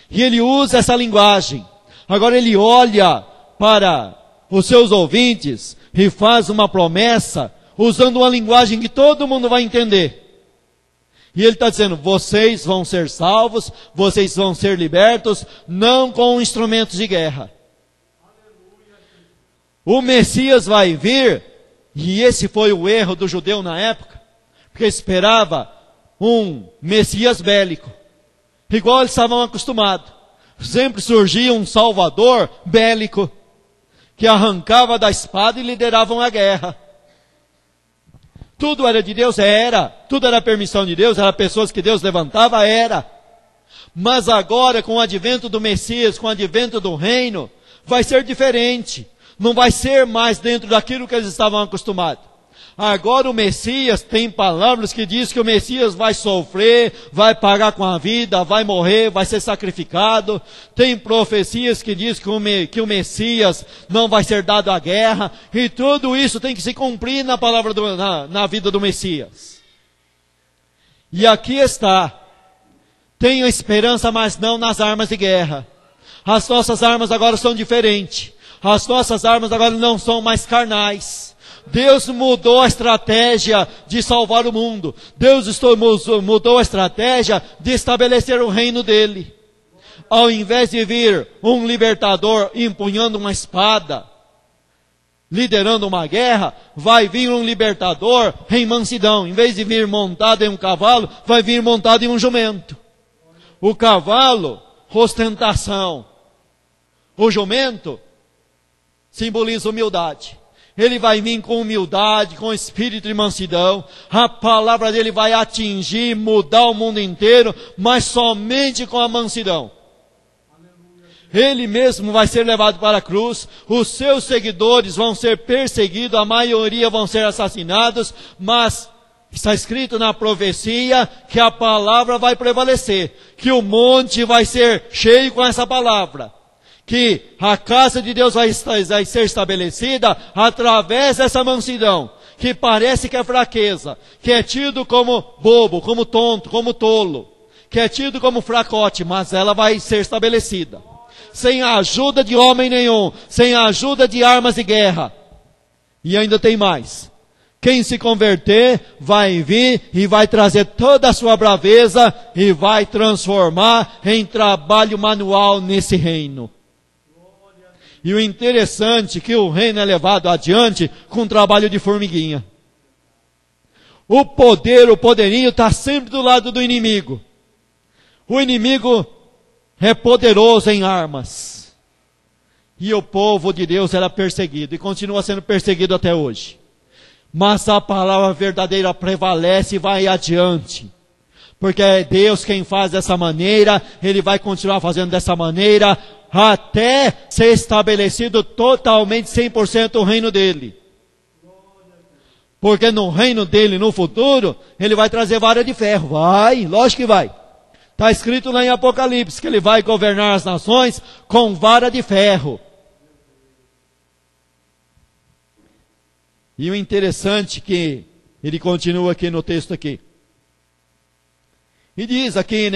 E ele usa essa linguagem. Agora ele olha para os seus ouvintes e faz uma promessa usando uma linguagem que todo mundo vai entender. E ele está dizendo, vocês vão ser salvos, vocês vão ser libertos, não com instrumentos de guerra. O Messias vai vir, e esse foi o erro do judeu na época, porque esperava um Messias bélico, igual eles estavam acostumados. Sempre surgia um Salvador bélico, que arrancava da espada e liderava uma guerra. Tudo era de Deus? Era. Tudo era permissão de Deus? Era pessoas que Deus levantava? Era. Mas agora, com o advento do Messias, com o advento do reino, vai ser diferente. Não vai ser mais dentro daquilo que eles estavam acostumados. Agora o Messias tem palavras que diz que o Messias vai sofrer, vai pagar com a vida, vai morrer, vai ser sacrificado. Tem profecias que diz que o Messias não vai ser dado à guerra. E tudo isso tem que se cumprir na palavra na vida do Messias. E aqui está. Tenho esperança, mas não nas armas de guerra. As nossas armas agora são diferentes. As nossas armas agora não são mais carnais. Deus mudou a estratégia de salvar o mundo. Deus mudou a estratégia de estabelecer o reino dele. Ao invés de vir um libertador empunhando uma espada, liderando uma guerra, vai vir um libertador em mansidão. Em vez de vir montado em um cavalo, vai vir montado em um jumento. O cavalo, ostentação. O jumento simboliza humildade. Ele vai vir com humildade, com espírito de mansidão. A palavra dele vai atingir, mudar o mundo inteiro, mas somente com a mansidão. Ele mesmo vai ser levado para a cruz, os seus seguidores vão ser perseguidos, a maioria vão ser assassinados, mas está escrito na profecia que a palavra vai prevalecer, que o monte vai ser cheio com essa palavra, que a casa de Deus vai ser estabelecida através dessa mansidão, que parece que é fraqueza, que é tido como bobo, como tonto, como tolo, que é tido como fracote, mas ela vai ser estabelecida. Sem a ajuda de homem nenhum, sem a ajuda de armas de guerra. E ainda tem mais. Quem se converter vai vir e vai trazer toda a sua braveza e vai transformar em trabalho manual nesse reino. E o interessante é que o reino é levado adiante com trabalho de formiguinha. O poderio está sempre do lado do inimigo. O inimigo é poderoso em armas. E o povo de Deus era perseguido e continua sendo perseguido até hoje. Mas a palavra verdadeira prevalece e vai adiante. Porque é Deus quem faz dessa maneira, Ele vai continuar fazendo dessa maneira, até ser estabelecido totalmente 100% o reino dele. Porque no reino dele, no futuro, Ele vai trazer vara de ferro. Vai, lógico que vai. Está escrito lá em Apocalipse que Ele vai governar as nações com vara de ferro. E o interessante que ele continua aqui no texto aqui. E diz aqui,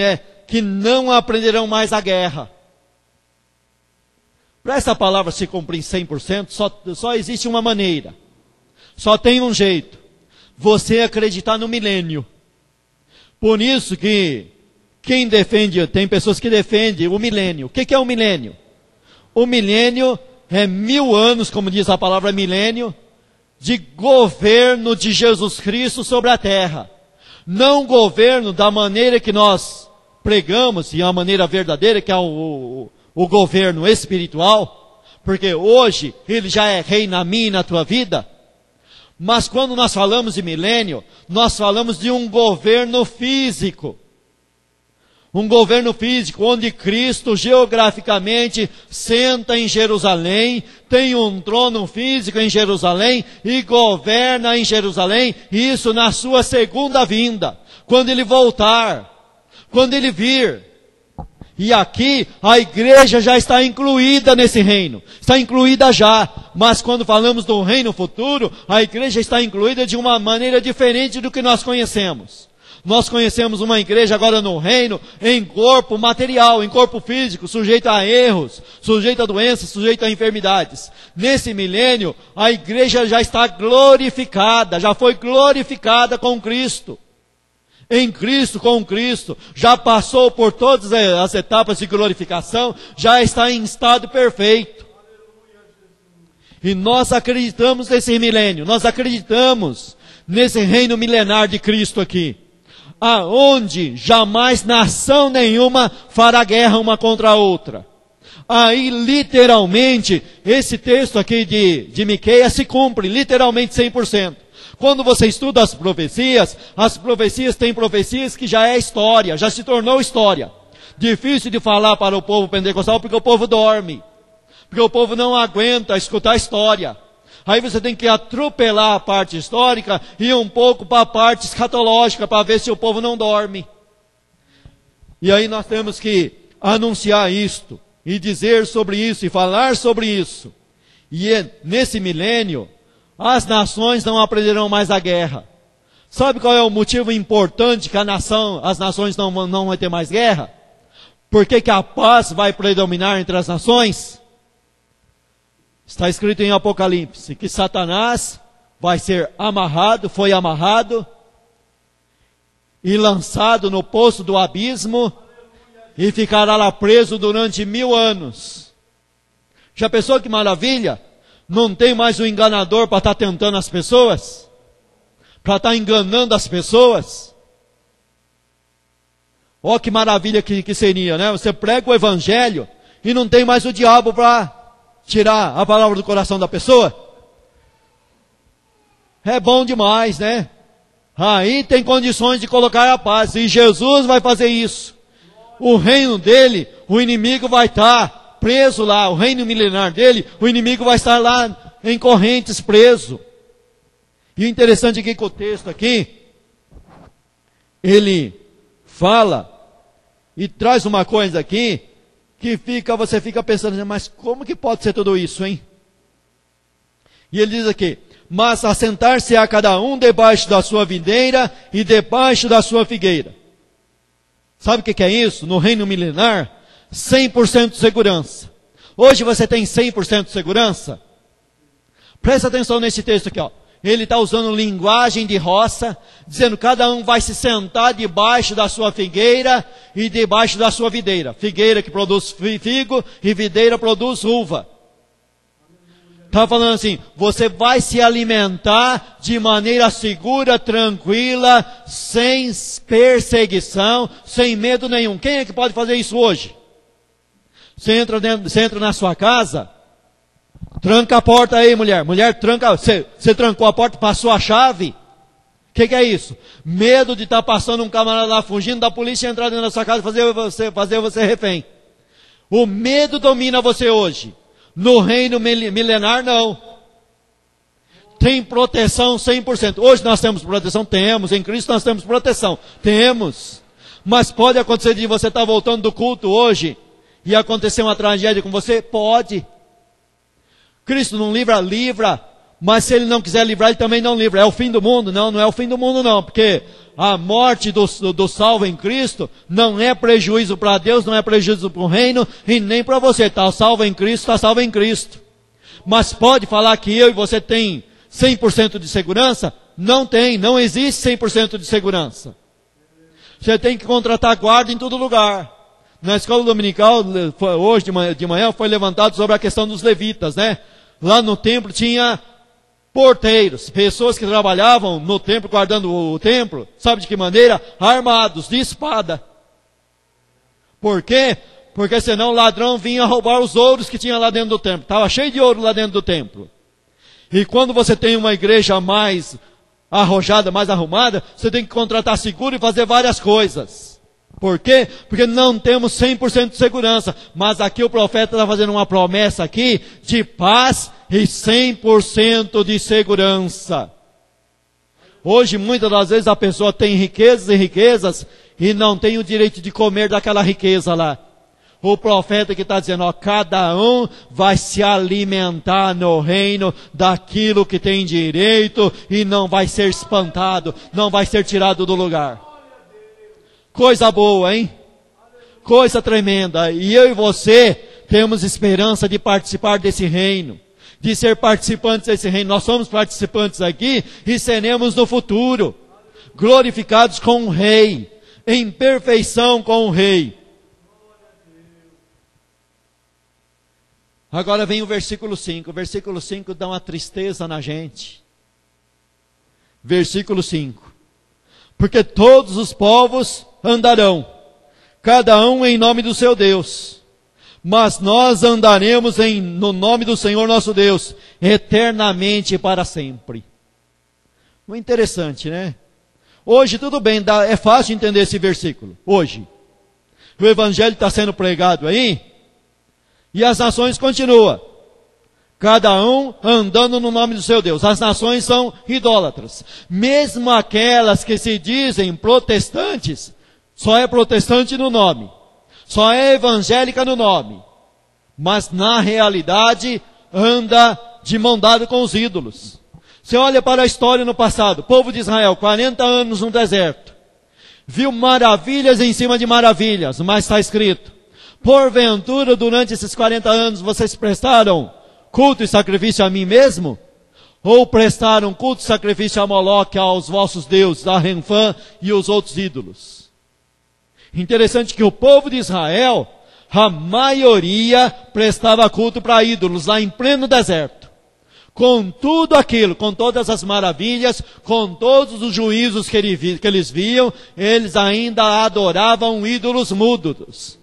que não aprenderão mais a guerra. Para essa palavra se cumprir 100%, só existe uma maneira. Só tem um jeito. Você acreditar no milênio. Por isso que quem defende, tem pessoas que defendem o milênio. O que é o milênio? O milênio é 1000 anos, como diz a palavra milênio, de governo de Jesus Cristo sobre a terra. Não governo da maneira que nós pregamos, e a maneira verdadeira, que é o governo espiritual, porque hoje ele já é rei na minha e na tua vida. Mas quando nós falamos de milênio, nós falamos de um governo físico. Um governo físico, onde Cristo geograficamente senta em Jerusalém, tem um trono físico em Jerusalém e governa em Jerusalém, isso na sua segunda vinda, quando Ele voltar, quando Ele vir. E aqui a igreja já está incluída nesse reino, está incluída já, mas quando falamos do reino futuro, a igreja está incluída de uma maneira diferente do que nós conhecemos. Nós conhecemos uma igreja agora no reino, em corpo material, em corpo físico, sujeito a erros, sujeito a doenças, sujeito a enfermidades. Nesse milênio, a igreja já está glorificada, já foi glorificada com Cristo. Em Cristo, com Cristo, já passou por todas as etapas de glorificação, já está em estado perfeito. E nós acreditamos nesse milênio, nós acreditamos nesse reino milenar de Cristo aqui. Aonde jamais nação nenhuma fará guerra uma contra a outra. Aí literalmente, esse texto aqui de Miqueias se cumpre, literalmente 100%. Quando você estuda as profecias têm profecias que já é história, já se tornou história. Difícil de falar para o povo pentecostal porque o povo dorme. Porque o povo não aguenta escutar a história. Aí você tem que atropelar a parte histórica e um pouco para a parte escatológica, para ver se o povo não dorme. E aí nós temos que anunciar isto, e dizer sobre isso, e falar sobre isso. E nesse milênio, as nações não aprenderão mais a guerra. Sabe qual é o motivo importante que as nações não vão ter mais guerra? Por que a paz vai predominar entre as nações? Está escrito em Apocalipse que Satanás vai ser amarrado, foi amarrado e lançado no poço do abismo e ficará lá preso durante 1000 anos. Já pensou que maravilha? Não tem mais um enganador para estar tentando as pessoas? Para estar enganando as pessoas? Ó que maravilha que seria, né? Você prega o evangelho e não tem mais o diabo para tirar a palavra do coração da pessoa. é bom demais, né? Aí tem condições de colocar a paz, e Jesus vai fazer isso. O reino dele, o inimigo vai estar preso lá, o reino milenar dele, o inimigo vai estar lá em correntes preso. E o interessante aqui que o texto aqui, ele fala e traz uma coisa aqui, que você fica pensando, mas como que pode ser tudo isso, hein? E ele diz aqui, mas assentar-se a cada um debaixo da sua videira e debaixo da sua figueira. Sabe o que é isso? No reino milenar, 100% de segurança. Hoje você tem 100% de segurança? Presta atenção nesse texto aqui, ó. Ele está usando linguagem de roça, dizendo que cada um vai se sentar debaixo da sua figueira e debaixo da sua videira. Figueira que produz figo e videira produz uva. Está falando assim, você vai se alimentar de maneira segura, tranquila, sem perseguição, sem medo nenhum. Quem é que pode fazer isso hoje? Você entra na sua casa, tranca a porta aí, mulher. Mulher, tranca, você trancou a porta, passou a chave. O que é isso? Medo de estar passando um camarada lá fugindo da polícia e entrar dentro da sua casa e fazer você refém. O medo domina você hoje. No reino milenar, não. Tem proteção 100%. Hoje nós temos proteção? Temos. Em Cristo nós temos proteção? Temos. Mas pode acontecer de você estar voltando do culto hoje e acontecer uma tragédia com você? Pode. Cristo não livra. Mas se Ele não quiser livrar, Ele também não livra. É o fim do mundo? Não, não é o fim do mundo não. Porque a morte do salvo em Cristo não é prejuízo para Deus, não é prejuízo para o reino e nem para você. Está salvo em Cristo, está salvo em Cristo. Mas pode falar que eu e você tem 100% de segurança? Não tem, não existe 100% de segurança. Você tem que contratar guarda em todo lugar. Na escola dominical, hoje de manhã, foi levantado sobre a questão dos levitas, né? Lá no templo tinha porteiros, pessoas que trabalhavam no templo, guardando o templo, sabe de que maneira? Armados, de espada. Por quê? Porque senão o ladrão vinha roubar os ouros que tinha lá dentro do templo. Estava cheio de ouro lá dentro do templo. E quando você tem uma igreja mais arrojada, mais arrumada, você tem que contratar seguro e fazer várias coisas. Por quê? Porque não temos 100% de segurança. Mas aqui o profeta está fazendo uma promessa aqui de paz e 100% de segurança. Hoje, muitas das vezes, a pessoa tem riquezas e riquezas e não tem o direito de comer daquela riqueza lá. O profeta que está dizendo, ó, cada um vai se alimentar no reino daquilo que tem direito e não vai ser espantado, não vai ser tirado do lugar. Coisa boa, hein? Coisa tremenda. E eu e você temos esperança de participar desse reino, de ser participantes desse reino. Nós somos participantes aqui e seremos no futuro, glorificados com o Rei, em perfeição com o Rei. Agora vem o versículo 5. O versículo 5 dá uma tristeza na gente. Versículo 5. Porque todos os povos andarão, cada um em nome do seu Deus, mas nós andaremos no nome do Senhor nosso Deus, eternamente e para sempre. Muito interessante, né? Hoje tudo bem, é fácil entender esse versículo, hoje. O evangelho está sendo pregado aí, e as nações continuam, cada um andando no nome do seu Deus. As nações são idólatras, mesmo aquelas que se dizem protestantes, só é protestante no nome, só é evangélica no nome, mas na realidade anda de mão dada com os ídolos. Você olha para a história no passado, o povo de Israel, 40 anos no deserto, viu maravilhas em cima de maravilhas, mas está escrito, porventura durante esses 40 anos vocês prestaram culto e sacrifício a mim mesmo? Ou prestaram culto e sacrifício a Moloque, aos vossos deuses, a Renfã e os outros ídolos? Interessante que o povo de Israel, a maioria prestava culto para ídolos, lá em pleno deserto. Com tudo aquilo, com todas as maravilhas, com todos os juízos que eles viam, eles ainda adoravam ídolos mudos.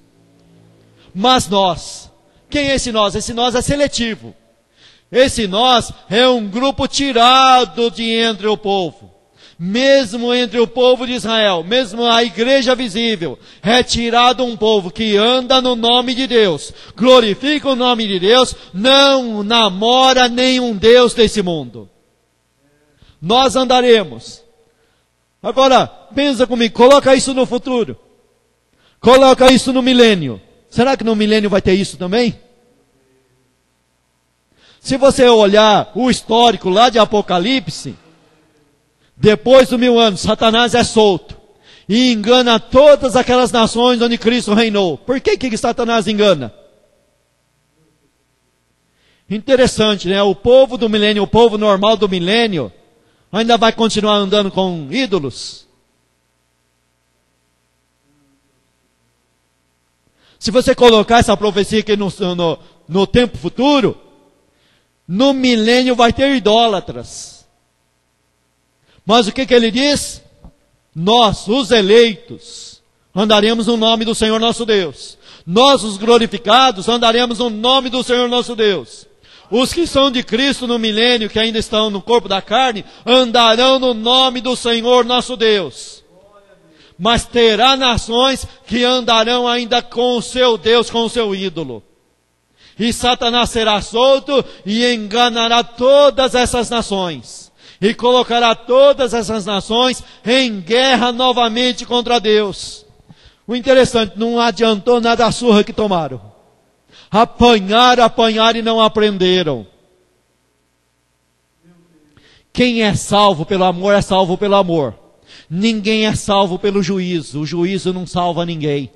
Mas nós, quem é esse nós? Esse nós é seletivo. Esse nós é um grupo tirado de entre o povo. Mesmo entre o povo de Israel, mesmo a igreja visível, é tirado um povo que anda no nome de Deus, glorifica o nome de Deus, não namora nenhum Deus desse mundo. Nós andaremos. Agora, pensa comigo, coloca isso no futuro. Coloca isso no milênio. Será que no milênio vai ter isso também? Se você olhar o histórico lá de Apocalipse, depois do 1000 anos, Satanás é solto e engana todas aquelas nações onde Cristo reinou. Por que Satanás engana? Interessante, né? O povo do milênio, o povo normal do milênio, ainda vai continuar andando com ídolos? Se você colocar essa profecia aqui no tempo futuro, no milênio vai ter idólatras. Mas o que ele diz? Nós, os eleitos, andaremos no nome do Senhor nosso Deus. Nós, os glorificados, andaremos no nome do Senhor nosso Deus. Os que são de Cristo no milênio, que ainda estão no corpo da carne, andarão no nome do Senhor nosso Deus. Mas terá nações que andarão ainda com o seu Deus, com o seu ídolo. E Satanás será solto e enganará todas essas nações. E colocará todas essas nações em guerra novamente contra Deus. O interessante, não adiantou nada a surra que tomaram. Apanharam e não aprenderam. Quem é salvo pelo amor é salvo pelo amor. Ninguém é salvo pelo juízo. O juízo não salva ninguém.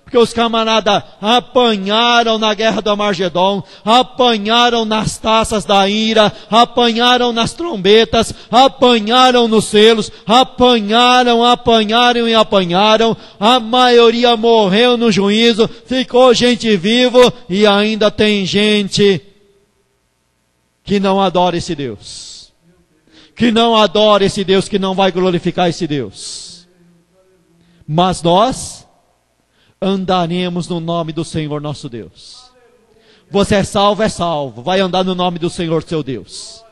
Porque os camaradas apanharam na guerra do Armagedon, apanharam nas taças da ira, apanharam nas trombetas, apanharam nos selos, apanharam. A maioria morreu no juízo, ficou gente viva e ainda tem gente que não adora esse Deus. Que não adora esse Deus, que não vai glorificar esse Deus. Mas nós andaremos no nome do Senhor nosso Deus. Você é salvo, vai andar no nome do Senhor seu Deus.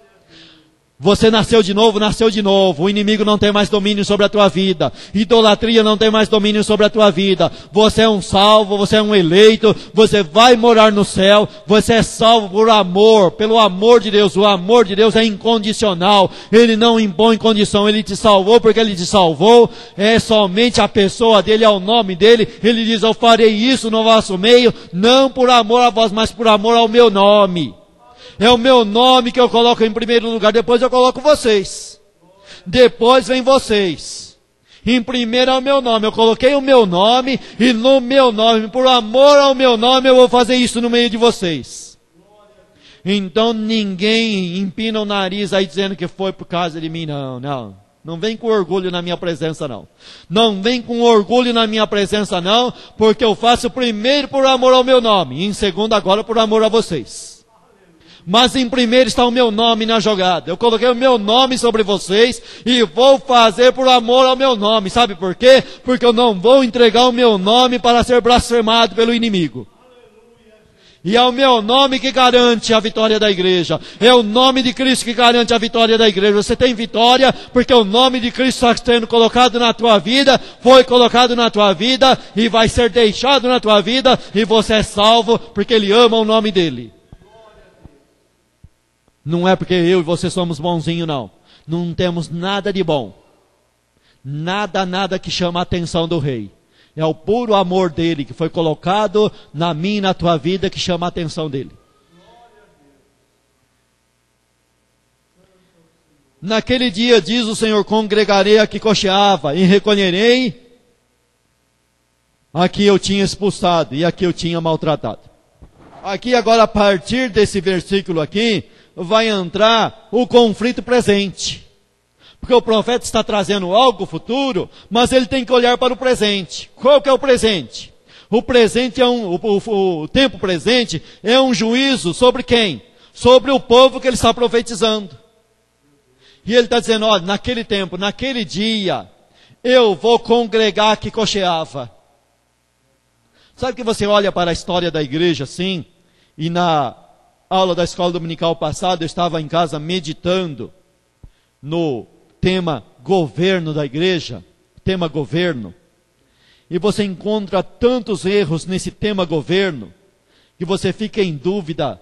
Você nasceu de novo, o inimigo não tem mais domínio sobre a tua vida, idolatria não tem mais domínio sobre a tua vida, você é um salvo, você é um eleito, você vai morar no céu, você é salvo por amor, pelo amor de Deus. O amor de Deus é incondicional, Ele não impõe condição, Ele te salvou porque Ele te salvou, é somente a pessoa dEle, é o nome dEle. Ele diz: eu farei isso no vosso meio, não por amor a vós, mas por amor ao meu nome. É o meu nome que eu coloco em primeiro lugar, depois eu coloco vocês. Depois vem vocês. Em primeiro é o meu nome, eu coloquei o meu nome, e no meu nome, por amor ao meu nome, eu vou fazer isso no meio de vocês. Então ninguém empina o nariz aí dizendo que foi por causa de mim, não. Não vem com orgulho na minha presença, não. Não vem com orgulho na minha presença, não, porque eu faço primeiro por amor ao meu nome, e em segundo agora por amor a vocês. Mas em primeiro está o meu nome na jogada. Eu coloquei o meu nome sobre vocês e vou fazer por amor ao meu nome. Sabe por quê? Porque eu não vou entregar o meu nome para ser blasfemado pelo inimigo. E é o meu nome que garante a vitória da igreja. É o nome de Cristo que garante a vitória da igreja. Você tem vitória porque o nome de Cristo está sendo colocado na tua vida, foi colocado na tua vida e vai ser deixado na tua vida, e você é salvo porque Ele ama o nome dEle. Não é porque eu e você somos bonzinhos, não. Não temos nada de bom. Nada que chama a atenção do rei. É o puro amor dele que foi colocado na minha e na tua vida que chama a atenção dele. Naquele dia, diz o Senhor, congregarei a que cocheava e recolherei a que eu tinha expulsado e a que eu tinha maltratado. Aqui agora, a partir desse versículo aqui, vai entrar o conflito presente. Porque o profeta está trazendo algo futuro, mas ele tem que olhar para o presente. Qual que é o presente? O presente é o tempo presente é um juízo sobre quem? Sobre o povo que ele está profetizando. E ele está dizendo: olha, naquele tempo, naquele dia, eu vou congregar a que cocheava. Sabe que você olha para a história da igreja assim, e aula da escola dominical passada, eu estava em casa meditando no tema governo da igreja, tema governo, e você encontra tantos erros nesse tema governo, que você fica em dúvida.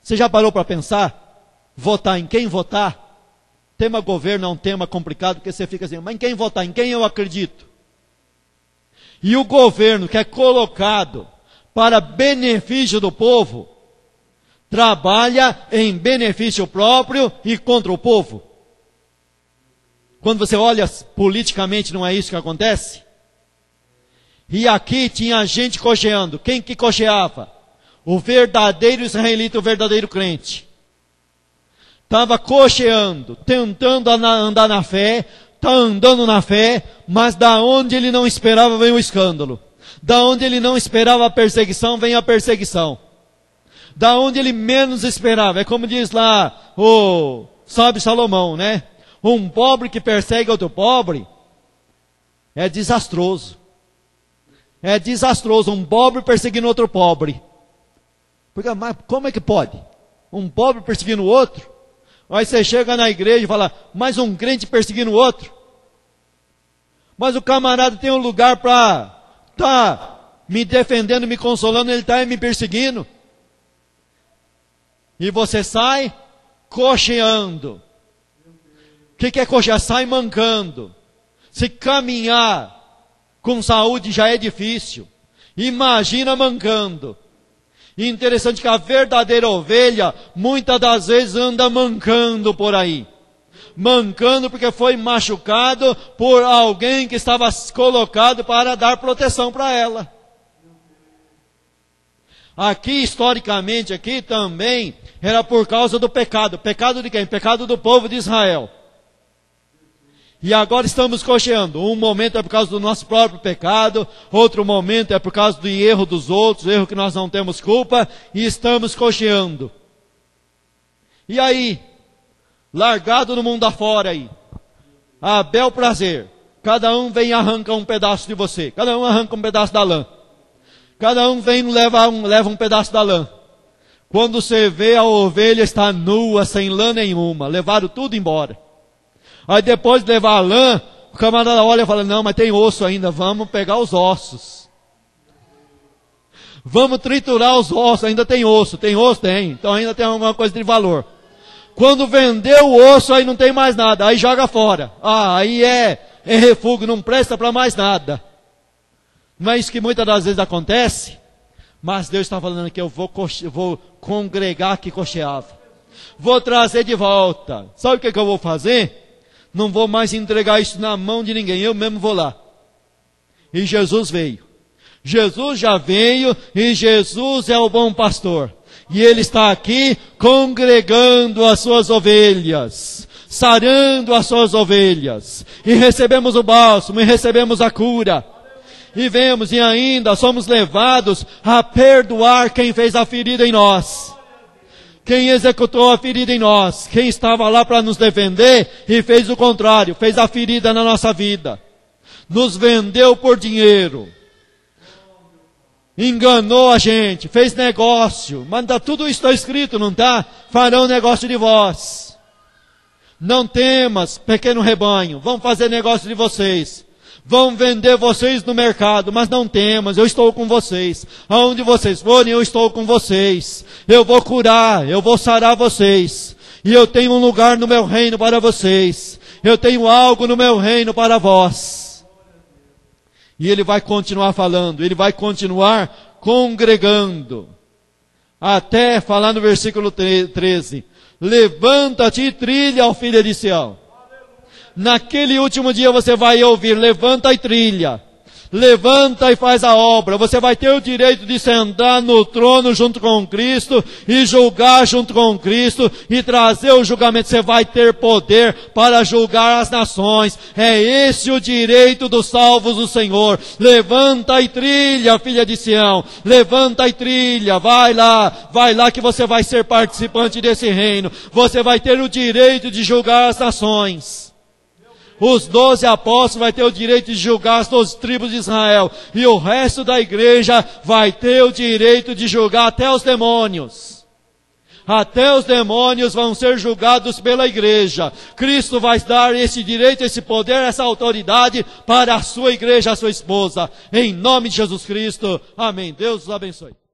Você já parou para pensar? Votar em quem votar? Tema governo é um tema complicado, porque você fica assim, mas em quem votar? Em quem eu acredito? E o governo que é colocado para benefício do povo, trabalha em benefício próprio e contra o povo. Quando você olha politicamente, não é isso que acontece? E aqui tinha gente cocheando. Quem que cocheava? O verdadeiro israelita, o verdadeiro crente. Estava cocheando, tentando andar na fé, está andando na fé, mas da onde ele não esperava vem o escândalo. Da onde ele não esperava a perseguição, vem a perseguição. Da onde ele menos esperava. É como diz lá o sábio Salomão, né? Um pobre que persegue outro pobre é desastroso. É desastroso um pobre perseguindo outro pobre. Porque, mas como é que pode? Um pobre perseguindo o outro? Aí você chega na igreja e fala, mas um crente perseguindo o outro? Mas o camarada tem um lugar para estar me defendendo, me consolando, ele está me perseguindo. E você sai cocheando. O que é cochear? Sai mancando. Se caminhar com saúde já é difícil. Imagina mancando. E interessante que a verdadeira ovelha, muitas das vezes anda mancando por aí. Mancando porque foi machucado por alguém que estava colocado para dar proteção para ela. Aqui, historicamente, aqui também era por causa do pecado. Pecado de quem? Pecado do povo de Israel. E agora estamos cocheando. Um momento é por causa do nosso próprio pecado, outro momento é por causa do erro dos outros, erro que nós não temos culpa, e estamos cocheando. E aí, largado no mundo afora aí, a bel prazer, cada um vem e arranca um pedaço de você, cada um arranca um pedaço da lã, cada um vem e leva um pedaço da lã. Quando você vê, a ovelha está nua, sem lã nenhuma, levaram tudo embora. Aí depois de levar a lã, o camarada olha e fala, não, mas tem osso ainda, vamos pegar os ossos. Vamos triturar os ossos, ainda tem osso, tem, então ainda tem alguma coisa de valor. Quando vendeu o osso, aí não tem mais nada, aí joga fora. Aí é refúgio, não presta para mais nada. Não é isso que muitas das vezes acontece? Mas Deus está falando que eu vou congregar que cocheava. Vou trazer de volta. Sabe o que eu vou fazer? Não vou mais entregar isso na mão de ninguém, eu mesmo vou lá. E Jesus veio. Jesus já veio e Jesus é o bom pastor. E Ele está aqui congregando as suas ovelhas, sarando as suas ovelhas. E recebemos o bálsamo, e recebemos a cura. E vemos e ainda somos levados a perdoar quem fez a ferida em nós. Quem executou a ferida em nós, quem estava lá para nos defender e fez o contrário, fez a ferida na nossa vida. Nos vendeu por dinheiro. Enganou a gente, fez negócio. Mas tudo isso está escrito, não está? Farão negócio de vós. Não temas, pequeno rebanho, vão fazer negócio de vocês. Vão vender vocês no mercado, mas não temas, eu estou com vocês. Aonde vocês forem, eu estou com vocês. Eu vou curar, eu vou sarar vocês. E eu tenho um lugar no meu reino para vocês. Eu tenho algo no meu reino para vós. E Ele vai continuar falando, Ele vai continuar congregando. Até falar no versículo 13. Levanta-te e trilha, ó filha de Sião. Naquele último dia você vai ouvir, levanta e trilha. Levanta e faz a obra. Você vai ter o direito de sentar no trono junto com Cristo e julgar junto com Cristo e trazer o julgamento. Você vai ter poder para julgar as nações. É esse o direito dos salvos do Senhor. Levanta e trilha, filha de Sião. Levanta e trilha. Vai lá que você vai ser participante desse reino. Você vai ter o direito de julgar as nações. Os 12 apóstolos vai ter o direito de julgar as 12 tribos de Israel. E o resto da igreja vai ter o direito de julgar até os demônios. até os demônios vão ser julgados pela igreja. Cristo vai dar esse direito, esse poder, essa autoridade para a sua igreja, a sua esposa. Em nome de Jesus Cristo. Amém. Deus os abençoe.